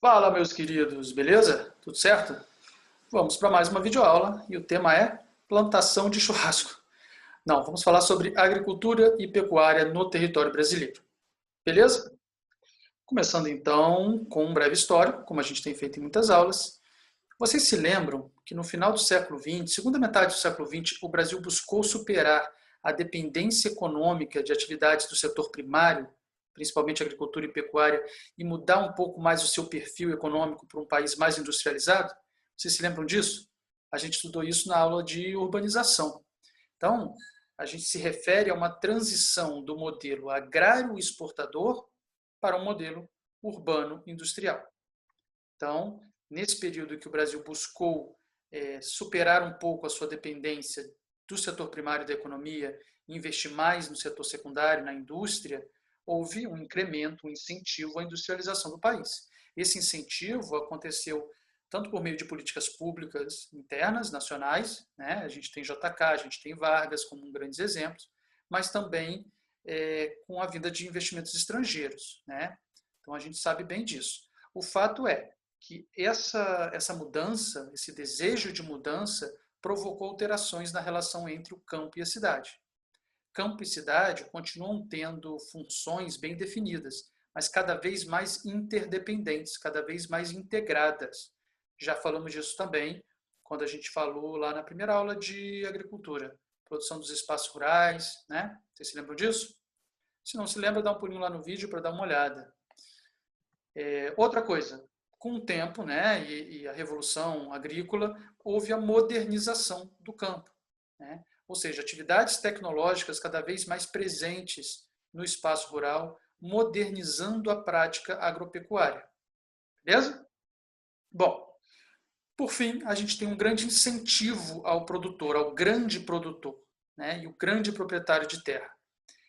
Fala, meus queridos, beleza? Tudo certo? Vamos para mais uma videoaula e o tema é plantação de churrasco. Não, vamos falar sobre agricultura e pecuária no território brasileiro. Beleza? Começando então com um breve histórico, como a gente tem feito em muitas aulas. Vocês se lembram que no final do século XX, segunda metade do século XX, o Brasil buscou superar a dependência econômica de atividades do setor primário, principalmente agricultura e pecuária, e mudar um pouco mais o seu perfil econômico para um país mais industrializado? Vocês se lembram disso? A gente estudou isso na aula de urbanização. Então, a gente se refere a uma transição do modelo agrário exportador para um modelo urbano industrial. Então, nesse período que o Brasil buscou superar um pouco a sua dependência do setor primário da economia e investir mais no setor secundário, na indústria, houve um incremento, um incentivo à industrialização do país. Esse incentivo aconteceu tanto por meio de políticas públicas internas, nacionais, né? A gente tem JK, a gente tem Vargas como grandes exemplos, mas também com a vinda de investimentos estrangeiros, né? Então a gente sabe bem disso. O fato é que essa mudança, esse desejo de mudança, provocou alterações na relação entre o campo e a cidade. Campo e cidade continuam tendo funções bem definidas, mas cada vez mais interdependentes, cada vez mais integradas. Já falamos disso também quando a gente falou lá na primeira aula de agricultura, produção dos espaços rurais, né? Vocês se lembram disso? Se não se lembra, dá um pulinho lá no vídeo para dar uma olhada. Outra coisa, com o tempo, né, e a revolução agrícola, houve a modernização do campo, né? Ou seja, atividades tecnológicas cada vez mais presentes no espaço rural, modernizando a prática agropecuária. Beleza? Bom, por fim, a gente tem um grande incentivo ao produtor, ao grande produtor, né, e o grande proprietário de terra.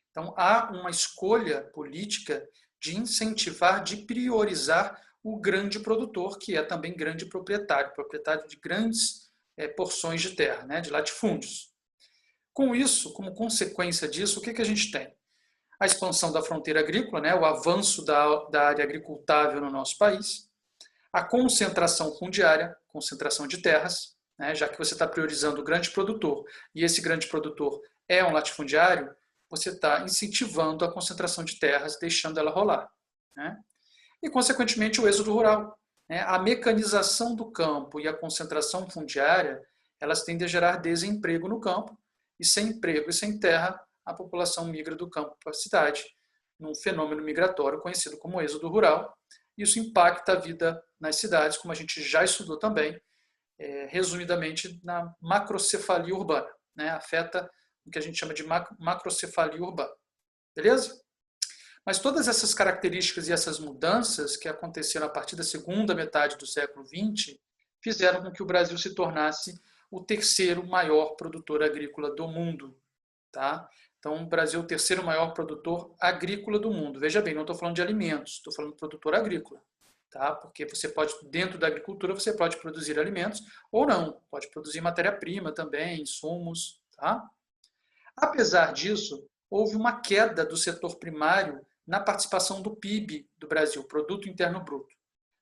Então, há uma escolha política de incentivar, de priorizar o grande produtor, que é também grande proprietário, proprietário de grandes porções de terra, né, de latifúndios. Com isso, como consequência disso, o que a gente tem? A expansão da fronteira agrícola, né, o avanço da área agricultável no nosso país, a concentração fundiária, concentração de terras, né, já que você está priorizando o grande produtor e esse grande produtor é um latifundiário, você está incentivando a concentração de terras, deixando ela rolar, né? E, consequentemente, o êxodo rural, né? A mecanização do campo e a concentração fundiária, elas tendem a gerar desemprego no campo, e sem emprego e sem terra, a população migra do campo para a cidade, num fenômeno migratório conhecido como êxodo rural. Isso impacta a vida nas cidades, como a gente já estudou também, resumidamente, na macrocefalia urbana, né? Afeta o que a gente chama de macrocefalia urbana. Beleza? Mas todas essas características e essas mudanças que aconteceram a partir da segunda metade do século XX fizeram com que o Brasil se tornasse o terceiro maior produtor agrícola do mundo. Tá? Então, o Brasil é o terceiro maior produtor agrícola do mundo. Veja bem, não estou falando de alimentos, estou falando de produtor agrícola. Tá? Porque você pode, dentro da agricultura, você pode produzir alimentos ou não. Pode produzir matéria-prima também, insumos. Tá? Apesar disso, houve uma queda do setor primário na participação do PIB do Brasil, Produto Interno Bruto,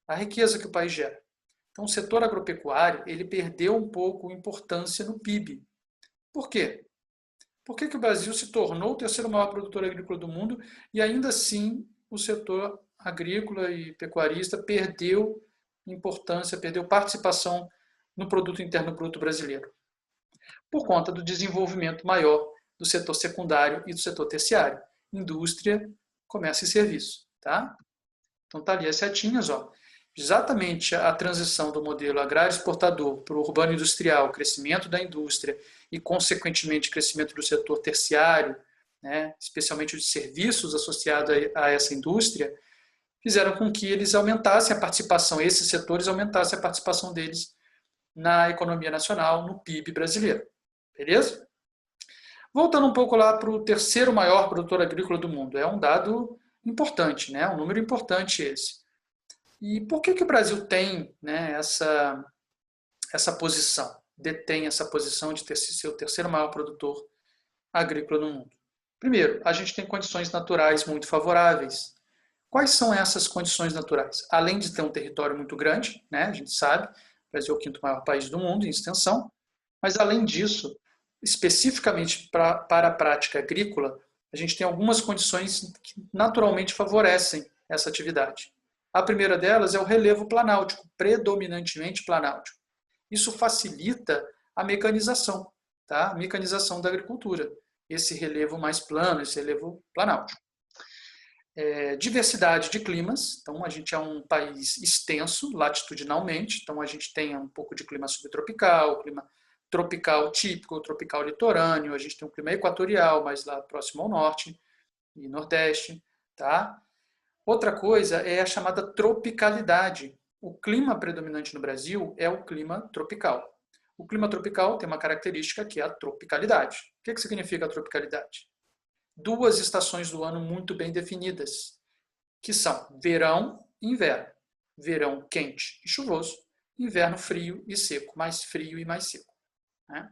a riqueza que o país gera. Então, o setor agropecuário ele perdeu um pouco importância no PIB. Por quê? Por que o Brasil se tornou o terceiro maior produtor agrícola do mundo e ainda assim o setor agrícola e pecuarista perdeu importância, perdeu participação no Produto Interno Bruto brasileiro? Por conta do desenvolvimento maior do setor secundário e do setor terciário, indústria, comércio e serviço. Tá? Então tá ali as setinhas, ó. Exatamente a transição do modelo agrário exportador para o urbano industrial, crescimento da indústria e, consequentemente, crescimento do setor terciário, né, especialmente de serviços associados a essa indústria, fizeram com que eles aumentassem a participação, esses setores aumentassem a participação deles na economia nacional, no PIB brasileiro. Beleza? Voltando um pouco lá para o terceiro maior produtor agrícola do mundo. É um dado importante, né? Um número importante esse. E por que o Brasil tem, né, essa posição, detém essa posição de ser o terceiro maior produtor agrícola no mundo? Primeiro, a gente tem condições naturais muito favoráveis. Quais são essas condições naturais? Além de ter um território muito grande, né, a gente sabe, o Brasil é o quinto maior país do mundo em extensão, mas além disso, especificamente para a prática agrícola, a gente tem algumas condições que naturalmente favorecem essa atividade. A primeira delas é o relevo planáltico, predominantemente planáltico. Isso facilita a mecanização, tá? A mecanização da agricultura. Esse relevo mais plano, esse relevo planáltico. Diversidade de climas, então a gente é um país extenso latitudinalmente, então a gente tem um pouco de clima subtropical, clima tropical típico, tropical litorâneo, a gente tem um clima equatorial, mais lá próximo ao norte e nordeste, tá? Outra coisa é a chamada tropicalidade. O clima predominante no Brasil é o clima tropical. O clima tropical tem uma característica que é a tropicalidade. O que significa a tropicalidade? Duas estações do ano muito bem definidas, que são verão e inverno. Verão quente e chuvoso, inverno frio e seco, mais frio e mais seco. Né?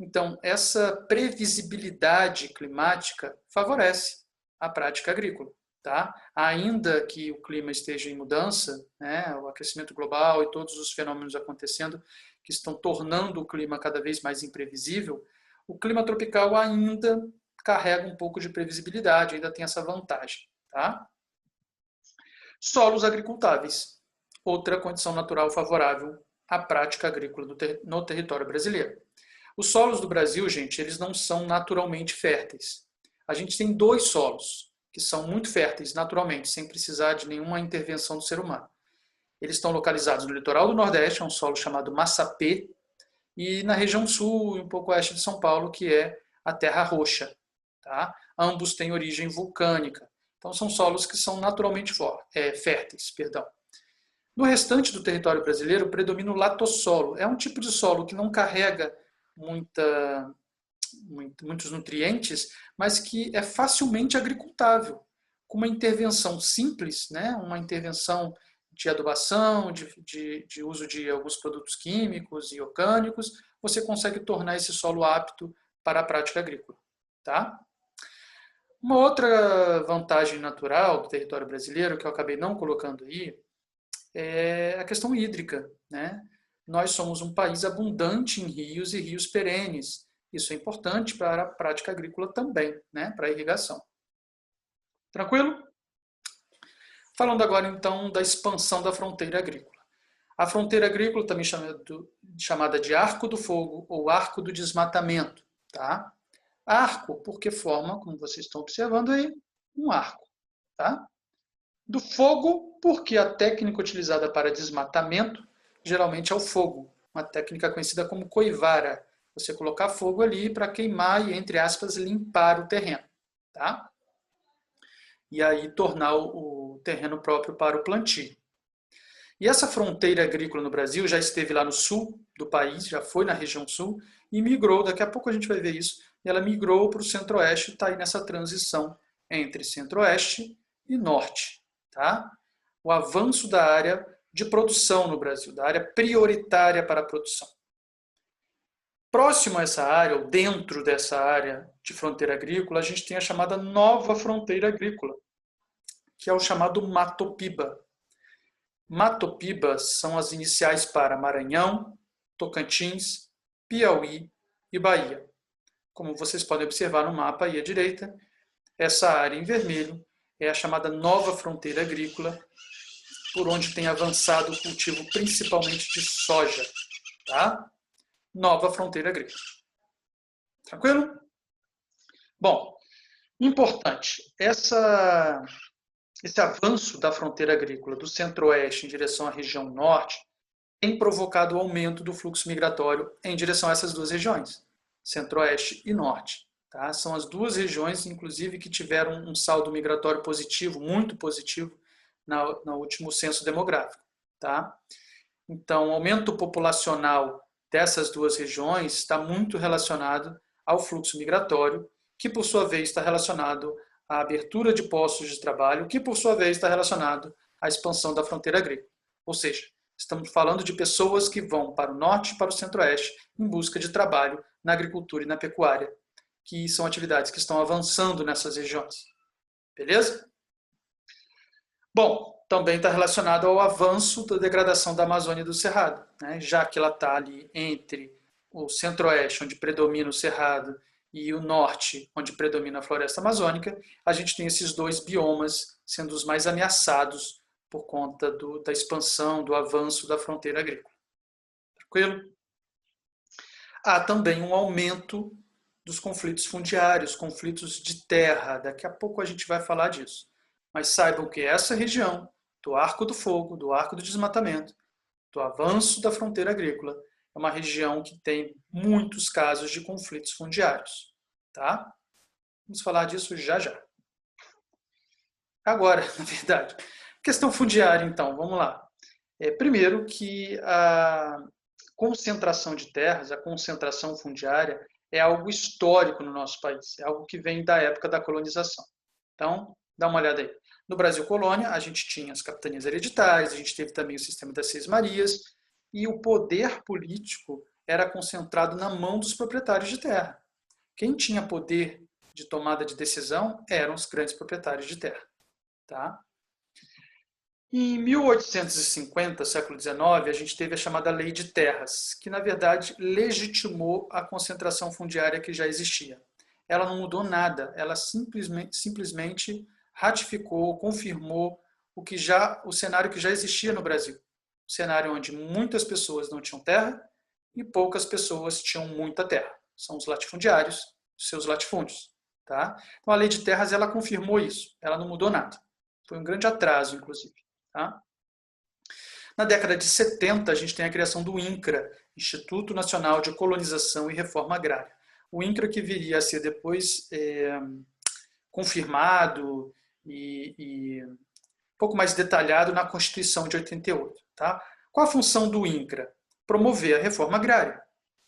Então, essa previsibilidade climática favorece a prática agrícola. Tá? Ainda que o clima esteja em mudança, né, o aquecimento global e todos os fenômenos acontecendo que estão tornando o clima cada vez mais imprevisível, o clima tropical ainda carrega um pouco de previsibilidade, ainda tem essa vantagem. Tá? Solos agricultáveis, outra condição natural favorável à prática agrícola no território brasileiro. Os solos do Brasil, gente, eles não são naturalmente férteis. A gente tem dois solos que são muito férteis naturalmente, sem precisar de nenhuma intervenção do ser humano. Eles estão localizados no litoral do Nordeste, é um solo chamado Massapê, e na região sul e um pouco oeste de São Paulo, que é a Terra Roxa. Tá? Ambos têm origem vulcânica. Então, são solos que são naturalmente férteis. No restante do território brasileiro, predomina o latossolo. É um tipo de solo que não carrega muitos nutrientes, mas que é facilmente agricultável. Com uma intervenção simples, né? Uma intervenção de adubação, de uso de alguns produtos químicos e orgânicos, você consegue tornar esse solo apto para a prática agrícola. Tá? Uma outra vantagem natural do território brasileiro, que eu acabei não colocando aí, é a questão hídrica. Né? Nós somos um país abundante em rios e rios perenes. Isso é importante para a prática agrícola também, né? Para a irrigação. Tranquilo? Falando agora, então, da expansão da fronteira agrícola. A fronteira agrícola, também chamada de Arco do Fogo ou Arco do Desmatamento. Tá? Arco, porque forma, como vocês estão observando aí, um arco. Tá? Do fogo, porque a técnica utilizada para desmatamento geralmente é o fogo, uma técnica conhecida como coivara. Você colocar fogo ali para queimar e, entre aspas, limpar o terreno. Tá? E aí tornar o terreno próprio para o plantio. E essa fronteira agrícola no Brasil já esteve lá no sul do país, já foi na região sul, e migrou, daqui a pouco a gente vai ver isso, e ela migrou para o centro-oeste, está aí nessa transição entre centro-oeste e norte. Tá? O avanço da área de produção no Brasil, da área prioritária para a produção. Próximo a essa área, ou dentro dessa área de fronteira agrícola, a gente tem a chamada nova fronteira agrícola, que é o chamado Mato-Piba. Mato-Piba são as iniciais para Maranhão, Tocantins, Piauí e Bahia. Como vocês podem observar no mapa aí à direita, essa área em vermelho é a chamada nova fronteira agrícola, por onde tem avançado o cultivo principalmente de soja. Tá? Nova fronteira agrícola. Tranquilo? Bom, importante, esse avanço da fronteira agrícola do centro-oeste em direção à região norte tem provocado o aumento do fluxo migratório em direção a essas duas regiões, centro-oeste e norte. Tá? São as duas regiões, inclusive, que tiveram um saldo migratório positivo, muito positivo, no último censo demográfico. Tá? Então, o aumento populacional dessas duas regiões está muito relacionado ao fluxo migratório, que por sua vez está relacionado à abertura de postos de trabalho, que por sua vez está relacionado à expansão da fronteira agrícola. Ou seja, estamos falando de pessoas que vão para o norte e para o centro-oeste em busca de trabalho na agricultura e na pecuária, que são atividades que estão avançando nessas regiões. Beleza? Bom, também está relacionado ao avanço da degradação da Amazônia e do Cerrado, né? Já que ela está ali entre o centro-oeste, onde predomina o Cerrado, e o norte, onde predomina a floresta amazônica, a gente tem esses dois biomas sendo os mais ameaçados por conta da expansão, do avanço da fronteira agrícola. Tranquilo? Há também um aumento dos conflitos fundiários, conflitos de terra. Daqui a pouco a gente vai falar disso. Mas saibam que essa região, do Arco do Fogo, do Arco do Desmatamento, do avanço da fronteira agrícola, é uma região que tem muitos casos de conflitos fundiários. Tá? Vamos falar disso já já. Agora, na verdade, questão fundiária, então, vamos lá. Primeiro que a concentração de terras, a concentração fundiária, é algo histórico no nosso país, é algo que vem da época da colonização. Então, dá uma olhada aí. No Brasil colônia, a gente tinha as capitanias hereditárias, a gente teve também o sistema das Seis Marias, e o poder político era concentrado na mão dos proprietários de terra. Quem tinha poder de tomada de decisão eram os grandes proprietários de terra. Tá? Em 1850, século XIX, a gente teve a chamada Lei de Terras, que na verdade legitimou a concentração fundiária que já existia. Ela não mudou nada, ela simplesmente ratificou, confirmou o cenário que já existia no Brasil. Um cenário onde muitas pessoas não tinham terra e poucas pessoas tinham muita terra. São os latifundiários, seus latifúndios. Tá? Então a Lei de Terras ela confirmou isso, ela não mudou nada. Foi um grande atraso, inclusive. Tá? Na década de 70, a gente tem a criação do INCRA, Instituto Nacional de Colonização e Reforma Agrária. O INCRA que viria a ser depois confirmado e um pouco mais detalhado na Constituição de 88. Tá? Qual a função do INCRA? Promover a reforma agrária.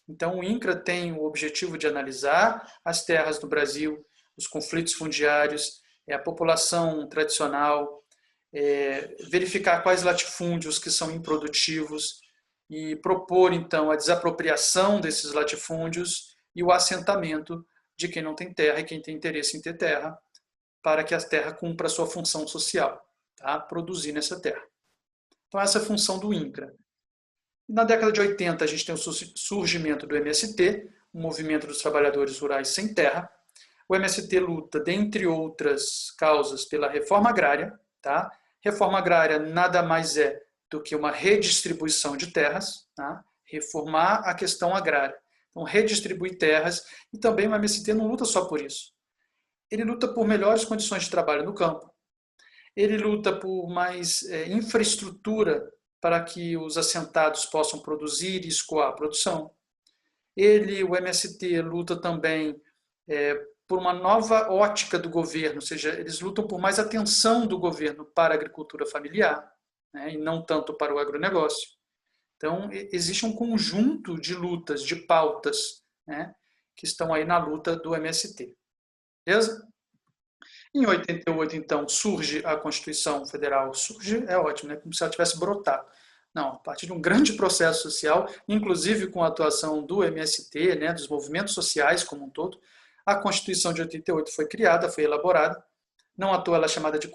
Então, o INCRA tem o objetivo de analisar as terras do Brasil, os conflitos fundiários, a população tradicional, verificar quais latifúndios que são improdutivos e propor, então, a desapropriação desses latifúndios e o assentamento de quem não tem terra e quem tem interesse em ter terra, para que a terra cumpra a sua função social, tá? Produzir nessa terra. Então, essa é a função do INCRA. Na década de 80, a gente tem o surgimento do MST, o Movimento dos Trabalhadores Rurais Sem Terra. O MST luta, dentre outras causas, pela reforma agrária. Tá? Reforma agrária nada mais é do que uma redistribuição de terras, tá? Reformar a questão agrária. Então, redistribuir terras, e também o MST não luta só por isso. Ele luta por melhores condições de trabalho no campo. Ele luta por mais infraestrutura para que os assentados possam produzir e escoar a produção. O MST, luta também por uma nova ótica do governo, ou seja, eles lutam por mais atenção do governo para a agricultura familiar, né, e não tanto para o agronegócio. Então, existe um conjunto de lutas, de pautas, né, que estão aí na luta do MST. Beleza? Em 88, então, surge a Constituição Federal. Surge, é ótimo, né? Como se ela tivesse brotado. Não, a partir de um grande processo social, inclusive com a atuação do MST, né, dos movimentos sociais como um todo, a Constituição de 88 foi criada, foi elaborada. Não à toa ela é chamada de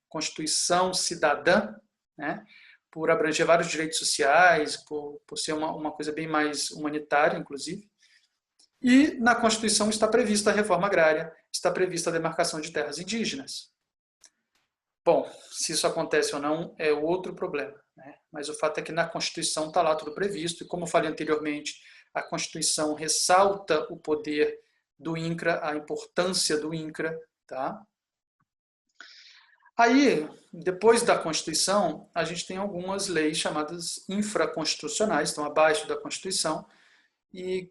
Constituição Cidadã, né, por abranger vários direitos sociais, por ser uma coisa bem mais humanitária, inclusive. E na Constituição está prevista a reforma agrária, está prevista a demarcação de terras indígenas. Bom, se isso acontece ou não é outro problema, né? Mas o fato é que na Constituição está lá tudo previsto, e como eu falei anteriormente, a Constituição ressalta o poder do INCRA, a importância do INCRA. Tá? Aí, depois da Constituição, a gente tem algumas leis chamadas infraconstitucionais, estão abaixo da Constituição, e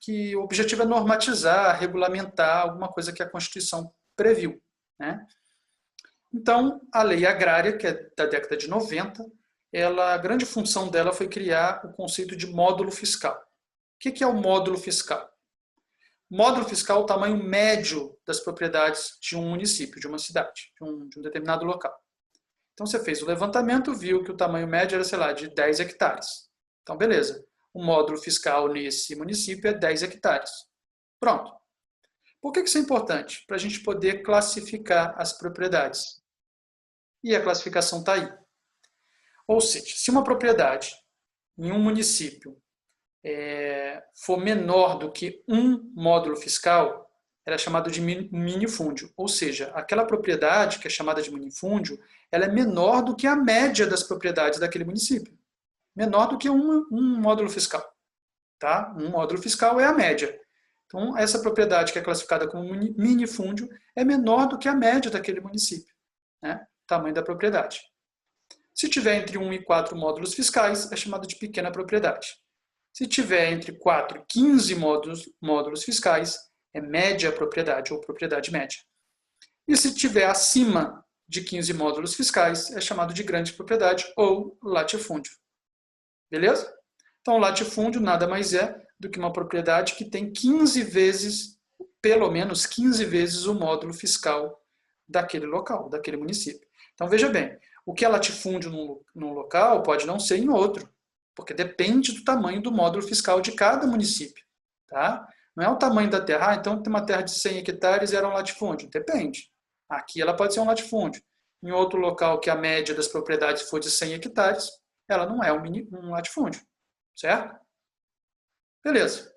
que o objetivo é normatizar, regulamentar alguma coisa que a Constituição previu. Né? Então, a lei agrária, que é da década de 90, a grande função dela foi criar o conceito de módulo fiscal. O que é o módulo fiscal? O módulo fiscal é o tamanho médio das propriedades de um município, de uma cidade, de um determinado local. Então, você fez o levantamento, viu que o tamanho médio era, sei lá, de 10 hectares. Então, beleza. O módulo fiscal nesse município é 10 hectares. Pronto. Por que isso é importante? Para a gente poder classificar as propriedades. E a classificação está aí. Ou seja, se uma propriedade em um município for menor do que um módulo fiscal, ela é chamada de minifúndio. Ou seja, aquela propriedade que é chamada de minifúndio, ela é menor do que a média das propriedades daquele município. Menor do que um módulo fiscal. Tá? Um módulo fiscal é a média. Então, essa propriedade que é classificada como minifúndio é menor do que a média daquele município. Né? Tamanho da propriedade. Se tiver entre 1 e 4 módulos fiscais, é chamado de pequena propriedade. Se tiver entre 4 e 15 módulos fiscais, é média propriedade ou propriedade média. E se tiver acima de 15 módulos fiscais, é chamado de grande propriedade ou latifúndio. Beleza? Então, latifúndio nada mais é do que uma propriedade que tem 15 vezes, pelo menos 15 vezes o módulo fiscal daquele local, daquele município. Então, veja bem, o que é latifúndio num local pode não ser em outro, porque depende do tamanho do módulo fiscal de cada município. Tá? Não é o tamanho da terra. Então, tem uma terra de 100 hectares e era um latifúndio. Depende. Aqui ela pode ser um latifúndio. Em outro local que a média das propriedades for de 100 hectares, ela não é um latifúndio. Certo? Beleza.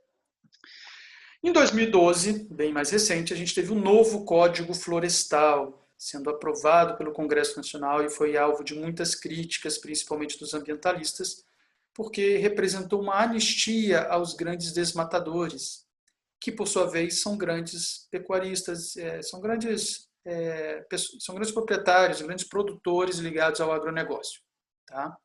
Em 2012, bem mais recente, a gente teve um novo Código Florestal sendo aprovado pelo Congresso Nacional e foi alvo de muitas críticas, principalmente dos ambientalistas, porque representou uma anistia aos grandes desmatadores, que por sua vez são grandes pecuaristas, são grandes proprietários, grandes produtores ligados ao agronegócio. Tá?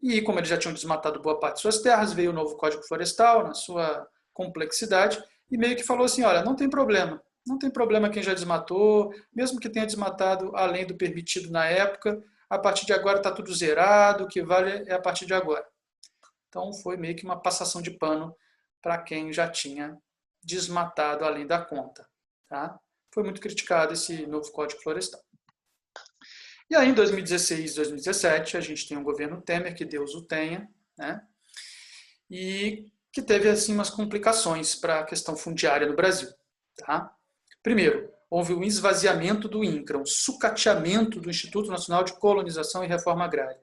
E como eles já tinham desmatado boa parte de suas terras, veio o novo Código Florestal, na sua complexidade, e meio que falou assim, olha, não tem problema quem já desmatou, mesmo que tenha desmatado além do permitido na época, a partir de agora está tudo zerado, o que vale é a partir de agora. Então foi meio que uma passação de pano para quem já tinha desmatado além da conta. Tá? Foi muito criticado esse novo Código Florestal. E aí, em 2016 e 2017, a gente tem um governo Temer, que Deus o tenha, né? E que teve assim, umas complicações para a questão fundiária no Brasil. Tá? Primeiro, houve um esvaziamento do INCRA, um sucateamento do Instituto Nacional de Colonização e Reforma Agrária.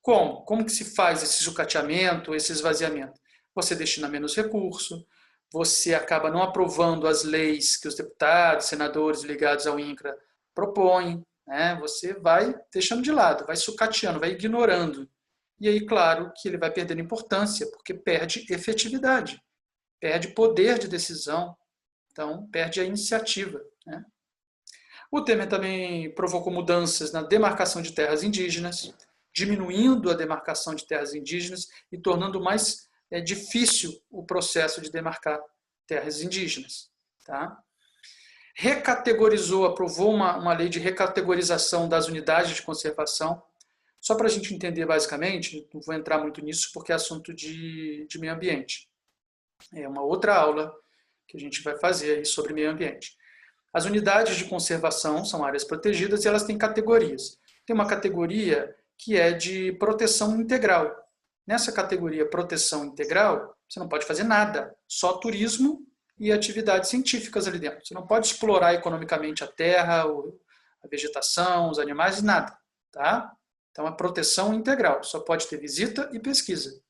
Como? Como que se faz esse sucateamento, esse esvaziamento? Você destina menos recurso, você acaba não aprovando as leis que os deputados, senadores ligados ao INCRA propõem, né? Você vai deixando de lado, vai sucateando, vai ignorando. E aí, claro, que ele vai perdendo importância, porque perde efetividade, perde poder de decisão, então perde a iniciativa. Né? O Temer também provocou mudanças na demarcação de terras indígenas, diminuindo a demarcação de terras indígenas e tornando mais difícil o processo de demarcar terras indígenas. Tá? Recategorizou, aprovou uma lei de recategorização das unidades de conservação. Só para a gente entender basicamente, não vou entrar muito nisso porque é assunto de meio ambiente. É uma outra aula que a gente vai fazer aí sobre meio ambiente. As unidades de conservação são áreas protegidas e elas têm categorias. Tem uma categoria que é de proteção integral. Nessa categoria proteção integral, você não pode fazer nada, só turismo e atividades científicas ali dentro. Você não pode explorar economicamente a terra, a vegetação, os animais, nada. Tá? Então, é proteção integral, só pode ter visita e pesquisa.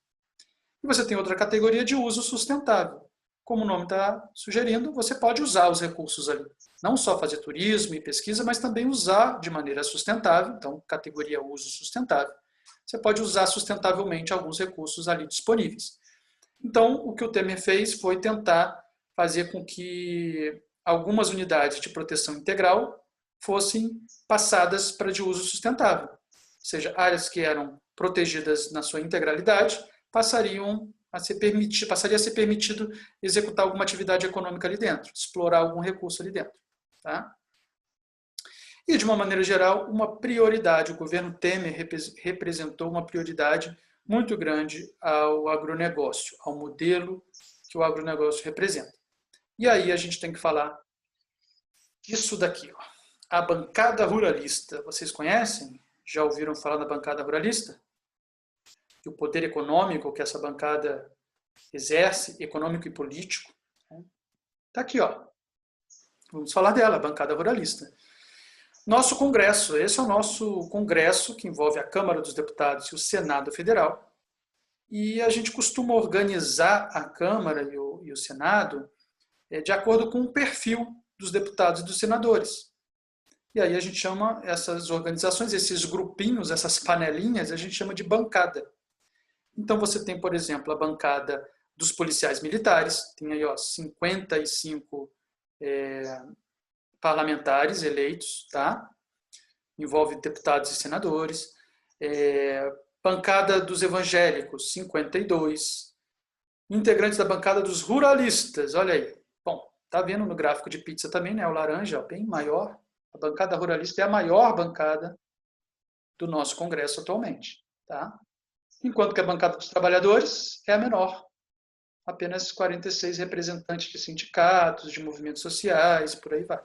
E você tem outra categoria de uso sustentável. Como o nome está sugerindo, você pode usar os recursos ali. Não só fazer turismo e pesquisa, mas também usar de maneira sustentável. Então, categoria uso sustentável. Você pode usar sustentavelmente alguns recursos ali disponíveis. Então, o que o Temer fez foi tentar fazer com que algumas unidades de proteção integral fossem passadas para de uso sustentável. Ou seja, áreas que eram protegidas na sua integralidade passaria a ser permitido executar alguma atividade econômica ali dentro, explorar algum recurso ali dentro. Tá? E, de uma maneira geral, uma prioridade. O governo Temer representou uma prioridade muito grande ao agronegócio, ao modelo que o agronegócio representa. E aí a gente tem que falar disso daqui. Ó. A bancada ruralista. Vocês conhecem? Já ouviram falar da bancada ruralista? E o poder econômico que essa bancada exerce, econômico e político. Está aqui, ó. Vamos falar dela, a bancada ruralista. Nosso Congresso, esse é o nosso Congresso, que envolve a Câmara dos Deputados e o Senado Federal. E a gente costuma organizar a Câmara e o Senado de acordo com o perfil dos deputados e dos senadores. E aí a gente chama essas organizações, esses grupinhos, essas panelinhas, a gente chama de bancada. Então você tem, por exemplo, a bancada dos policiais militares, tem aí 55 parlamentares eleitos, tá? Envolve deputados e senadores. Bancada dos evangélicos, 52. Integrantes da bancada dos ruralistas, olha aí. Bom, tá vendo no gráfico de pizza também, né? O laranja, bem maior. A bancada ruralista é a maior bancada do nosso Congresso atualmente, tá? Enquanto que a bancada dos trabalhadores é a menor. Apenas 46 representantes de sindicatos, de movimentos sociais, por aí vai.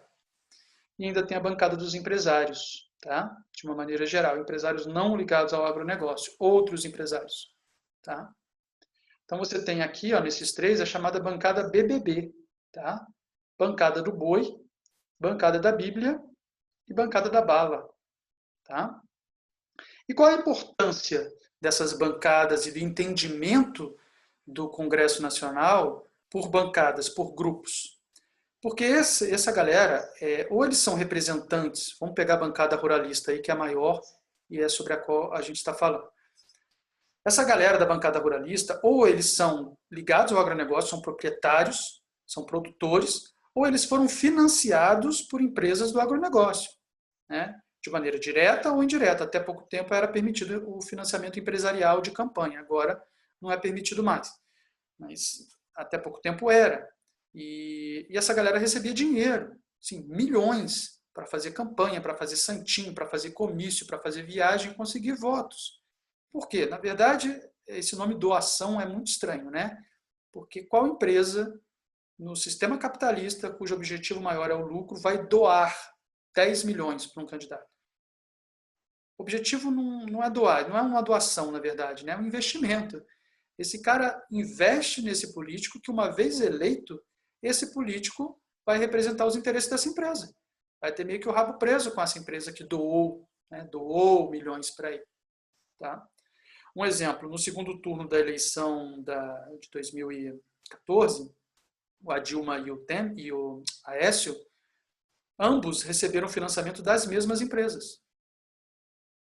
E ainda tem a bancada dos empresários, tá? De uma maneira geral, empresários não ligados ao agronegócio, outros empresários, tá? Então você tem aqui, nesses três, a chamada bancada BBB, tá? Bancada do boi, bancada da Bíblia e bancada da bala, tá? E qual a importância dessas bancadas e do entendimento do Congresso Nacional por bancadas, por grupos? Porque essa galera, ou eles são representantes, vamos pegar a bancada ruralista aí, que é a maior, e é sobre a qual a gente está falando. Essa galera da bancada ruralista, ou eles são ligados ao agronegócio, são proprietários, são produtores, ou eles foram financiados por empresas do agronegócio, né? De maneira direta ou indireta. Até pouco tempo era permitido o financiamento empresarial de campanha, agora não é permitido mais. Mas até pouco tempo era. E essa galera recebia dinheiro, assim, milhões, para fazer campanha, para fazer santinho, para fazer comício, para fazer viagem e conseguir votos. Por quê? Na verdade, esse nome doação é muito estranho, né? Porque qual empresa no sistema capitalista, cujo objetivo maior é o lucro, vai doar 10 milhões para um candidato? O objetivo não é doar, não é uma doação, na verdade, né? É um investimento. Esse cara investe nesse político que, uma vez eleito, esse político vai representar os interesses dessa empresa. Vai ter meio que o rabo preso com essa empresa que doou, né? Doou milhões para ele. Tá? Um exemplo, no segundo turno da eleição de 2014, a Dilma e o Aécio, ambos receberam financiamento das mesmas empresas.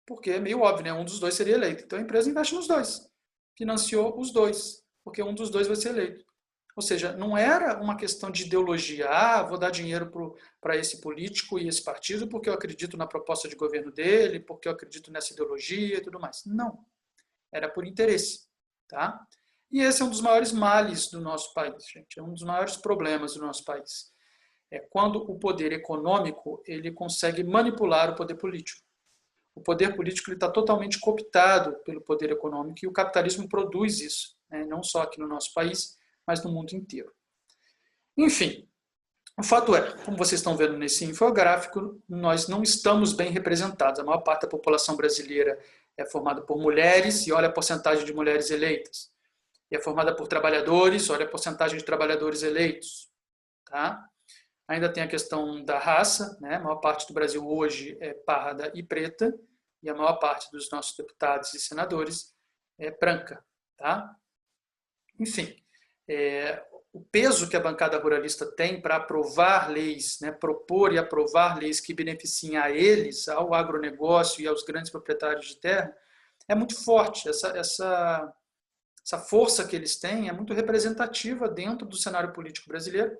Porque é meio óbvio, né? Um dos dois seria eleito. Então a empresa investe nos dois. Financiou os dois, porque um dos dois vai ser eleito. Ou seja, não era uma questão de ideologia. Vou dar dinheiro para esse político e esse partido porque eu acredito na proposta de governo dele, porque eu acredito nessa ideologia e tudo mais. Não. Era por interesse. Tá? E esse é um dos maiores males do nosso país, gente. É um dos maiores problemas do nosso país. É quando o poder econômico ele consegue manipular o poder político. O poder político está totalmente cooptado pelo poder econômico e o capitalismo produz isso, né? Não só aqui no nosso país, mas no mundo inteiro. Enfim, o fato é, como vocês estão vendo nesse infográfico, nós não estamos bem representados. A maior parte da população brasileira é formada por mulheres, e olha a porcentagem de mulheres eleitas. E é formada por trabalhadores, olha a porcentagem de trabalhadores eleitos. Tá? Ainda tem a questão da raça, né? A maior parte do Brasil hoje é parda e preta, e a maior parte dos nossos deputados e senadores é branca. Tá? Enfim, o peso que a bancada ruralista tem para aprovar leis, né? Propor e aprovar leis que beneficiem a eles, ao agronegócio e aos grandes proprietários de terra, é muito forte. Essa força que eles têm é muito representativa dentro do cenário político brasileiro.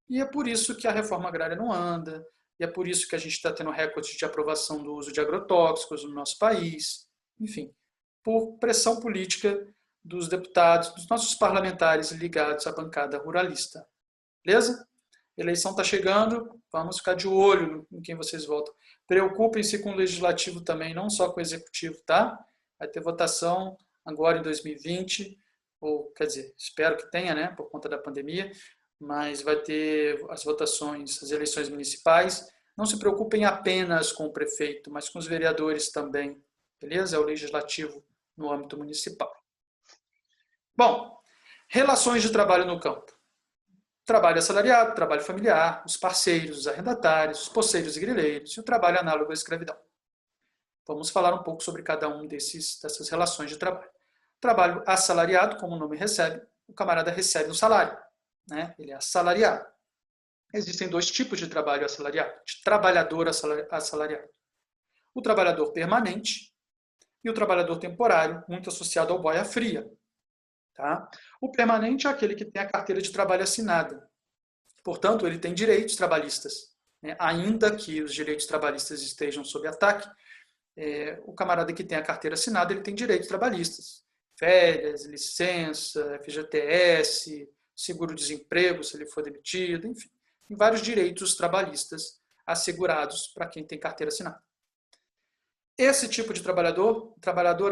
E é por isso que a reforma agrária não anda, e é por isso que a gente está tendo recorde de aprovação do uso de agrotóxicos no nosso país. Enfim, por pressão política dos deputados, dos nossos parlamentares ligados à bancada ruralista. Beleza? A eleição está chegando, vamos ficar de olho em quem vocês votam. Preocupem-se com o legislativo também, não só com o executivo, tá? Vai ter votação agora em 2020, ou quer dizer, espero que tenha, né, por conta da pandemia, mas vai ter as votações, as eleições municipais. Não se preocupem apenas com o prefeito, mas com os vereadores também, beleza? É o legislativo no âmbito municipal. Bom, relações de trabalho no campo. trabalho assalariado, trabalho familiar, os parceiros, os arrendatários, os poceiros e grileiros e o trabalho análogo à escravidão. Vamos falar um pouco sobre cada um dessas relações de trabalho. Trabalho assalariado, como o nome recebe, o camarada recebe um salário, né? Ele é assalariado. Existem dois tipos de trabalho assalariado, de trabalhador assalariado. O trabalhador permanente e o trabalhador temporário, muito associado ao boia-fria. Tá? O permanente é aquele que tem a carteira de trabalho assinada. Portanto, ele tem direitos trabalhistas. Né? Ainda que os direitos trabalhistas estejam sob ataque, o camarada que tem a carteira assinada, ele tem direitos trabalhistas. Férias, licença, FGTS, seguro-desemprego, se ele for demitido, enfim. Tem vários direitos trabalhistas assegurados para quem tem carteira assinada. Esse tipo de trabalhador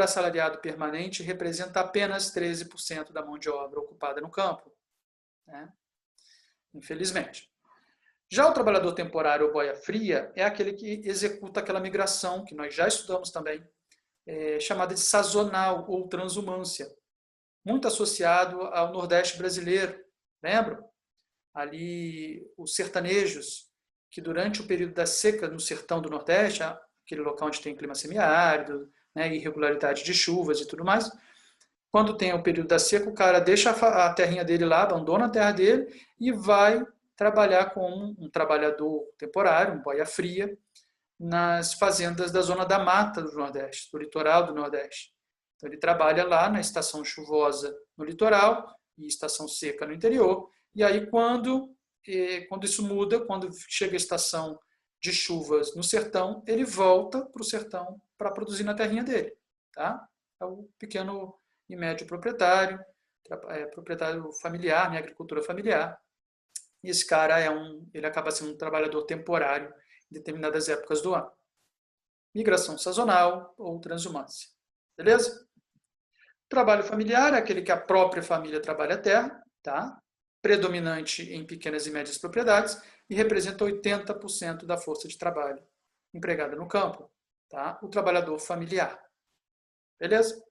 assalariado permanente, representa apenas 13% da mão de obra ocupada no campo. Né? Infelizmente. Já o trabalhador temporário ou boia-fria é aquele que executa aquela migração, que nós já estudamos também, chamada de sazonal ou transumância, muito associado ao Nordeste brasileiro. Lembram? Ali os sertanejos, que durante o período da seca no sertão do Nordeste, aquele local onde tem clima semiárido, né, irregularidade de chuvas e tudo mais, quando tem o período da seca, o cara deixa a terrinha dele lá, abandona a terra dele e vai trabalhar como um trabalhador temporário, um boia-fria, nas fazendas da zona da mata do Nordeste, do litoral do Nordeste. Então ele trabalha lá na estação chuvosa no litoral e estação seca no interior. E aí quando isso muda, quando chega a estação de chuvas no sertão, ele volta para o sertão para produzir na terrinha dele. Tá? É o pequeno e médio proprietário, proprietário familiar, né, agricultura familiar. E esse cara ele acaba sendo um trabalhador temporário em determinadas épocas do ano. Migração sazonal ou transumância. Beleza? Trabalho familiar é aquele que a própria família trabalha a terra, tá? Predominante em pequenas e médias propriedades e representa 80% da força de trabalho empregada no campo. Tá? O trabalhador familiar. Beleza?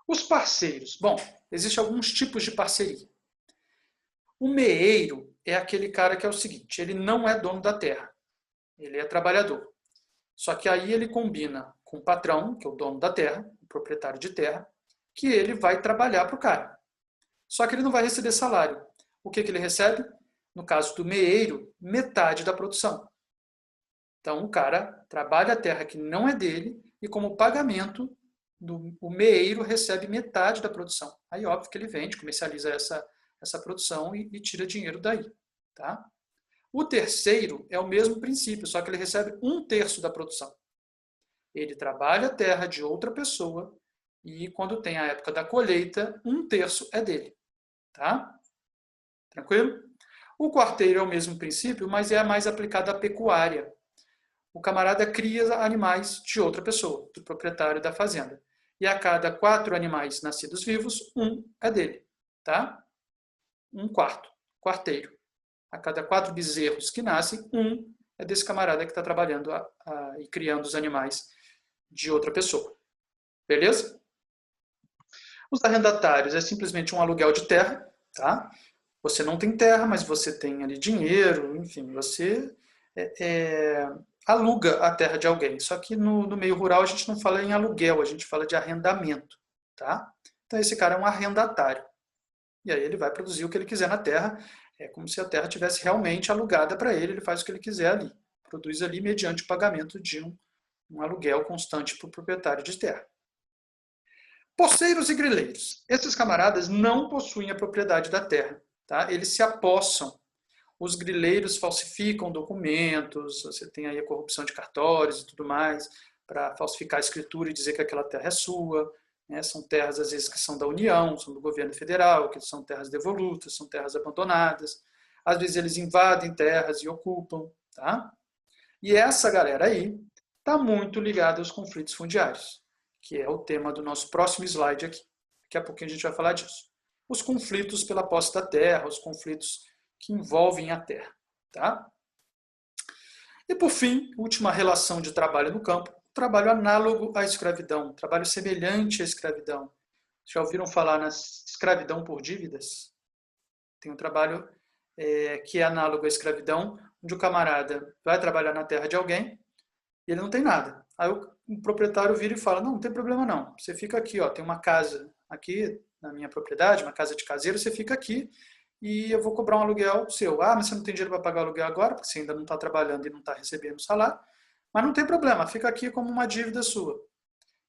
Os parceiros. Bom, existem alguns tipos de parceria. O meeiro é aquele cara que é o seguinte, ele não é dono da terra, ele é trabalhador. Só que aí ele combina com o patrão, que é o dono da terra, o proprietário de terra, que ele vai trabalhar para o cara. Só que ele não vai receber salário. O que ele recebe? No caso do meeiro, metade da produção. Então o cara trabalha a terra que não é dele e como pagamento, o meeiro recebe metade da produção. Aí óbvio que ele vende, comercializa essa produção e tira dinheiro daí. Tá? O terceiro é o mesmo princípio, só que ele recebe 1/3 da produção. Ele trabalha a terra de outra pessoa e quando tem a época da colheita, 1/3 é dele. Tá? Tranquilo? O quarteiro é o mesmo princípio, mas é mais aplicado à pecuária. O camarada cria animais de outra pessoa, do proprietário da fazenda. E a cada 4 animais nascidos vivos, 1 é dele. Tá? 1/4, quarteiro. A cada 4 bezerros que nascem, 1 é desse camarada que está trabalhando e criando os animais de outra pessoa. Beleza? Os arrendatários é simplesmente um aluguel de terra. Tá? Você não tem terra, mas você tem ali dinheiro, enfim, você aluga a terra de alguém. Só que no meio rural a gente não fala em aluguel, a gente fala de arrendamento. Tá? Então esse cara é um arrendatário. E aí ele vai produzir o que ele quiser na terra, é como se a terra tivesse realmente alugada para ele, ele faz o que ele quiser ali. Produz ali mediante o pagamento de um aluguel constante para o proprietário de terra. Poceiros e grileiros. Esses camaradas não possuem a propriedade da terra. Tá? Eles se apossam. Os grileiros falsificam documentos, você tem aí a corrupção de cartórios e tudo mais, para falsificar a escritura e dizer que aquela terra é sua. Né? São terras, às vezes, que são da União, são do governo federal, que são terras devolutas, são terras abandonadas. Às vezes eles invadem terras e ocupam. Tá? E essa galera aí está muito ligada aos conflitos fundiários, que é o tema do nosso próximo slide aqui. Daqui a pouquinho a gente vai falar disso. Os conflitos pela posse da terra, os conflitos que envolvem a terra. Tá? E por fim, última relação de trabalho no campo, trabalho análogo à escravidão, trabalho semelhante à escravidão. Já ouviram falar na escravidão por dívidas? Tem um trabalho que é análogo à escravidão, onde o camarada vai trabalhar na terra de alguém e ele não tem nada. Aí o proprietário vira e fala, não tem problema não, você fica aqui, ó, tem uma casa aqui na minha propriedade, uma casa de caseiro, você fica aqui e eu vou cobrar um aluguel seu. Ah, mas você não tem dinheiro para pagar o aluguel agora, porque você ainda não está trabalhando e não está recebendo salário, mas não tem problema, fica aqui como uma dívida sua.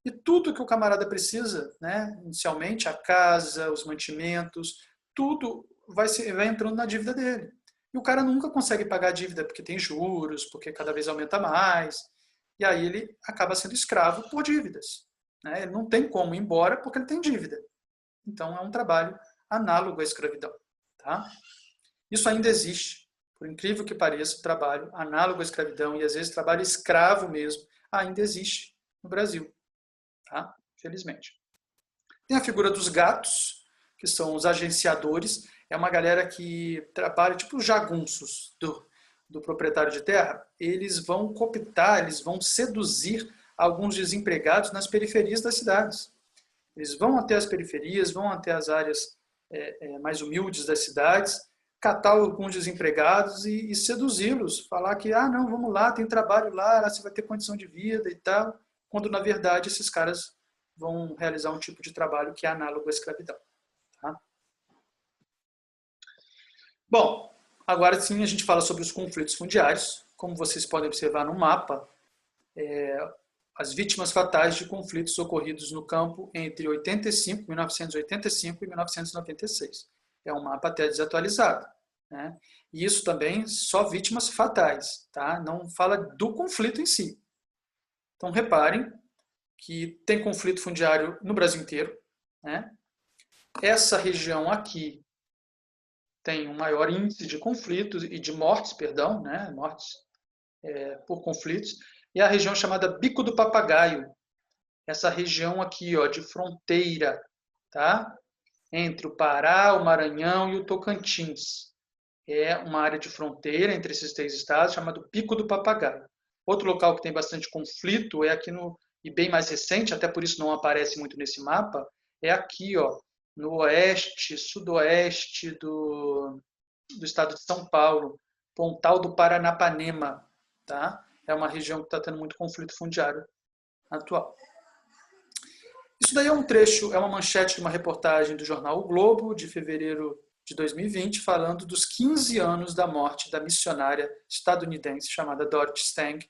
E tudo que o camarada precisa, né, inicialmente, a casa, os mantimentos, tudo vai entrando na dívida dele. E o cara nunca consegue pagar a dívida porque tem juros, porque cada vez aumenta mais. E aí ele acaba sendo escravo por dívidas. Né? Ele não tem como ir embora porque ele tem dívida. Então é um trabalho análogo à escravidão. Tá? Isso ainda existe, por incrível que pareça, trabalho análogo à escravidão e às vezes trabalho escravo mesmo, ainda existe no Brasil. Tá? Felizmente. Tem a figura dos gatos, que são os agenciadores. É uma galera que trabalha, tipo os jagunços do proprietário de terra. Eles vão cooptar, eles vão seduzir alguns desempregados nas periferias das cidades. Eles vão até as periferias, vão até as áreas mais humildes das cidades, catar alguns desempregados e seduzi-los. Falar que, ah, não, vamos lá, tem trabalho lá você vai ter condição de vida e tal. Quando, na verdade, esses caras vão realizar um tipo de trabalho que é análogo à escravidão. Tá? Bom, agora sim a gente fala sobre os conflitos fundiários. Como vocês podem observar no mapa, as vítimas fatais de conflitos ocorridos no campo entre 1985 e 1996. É um mapa até desatualizado. Né? E isso também só vítimas fatais, tá? Não fala do conflito em si. Então, reparem que tem conflito fundiário no Brasil inteiro. Né? Essa região aqui tem um maior índice de conflitos e de mortes, né? Mortes por conflitos. E a região chamada Bico do Papagaio. Essa região aqui, ó, de fronteira, tá? Entre o Pará, o Maranhão e o Tocantins. É uma área de fronteira entre esses três estados, chamado Pico do Papagaio. Outro local que tem bastante conflito é aqui e bem mais recente, até por isso não aparece muito nesse mapa, é aqui, ó, no oeste, sudoeste do estado de São Paulo, Pontal do Paranapanema, tá? É uma região que está tendo muito conflito fundiário atual. Isso daí é um trecho, é uma manchete de uma reportagem do jornal O Globo, de fevereiro de 2020, falando dos 15 anos da morte da missionária estadunidense chamada Dorothy Stang,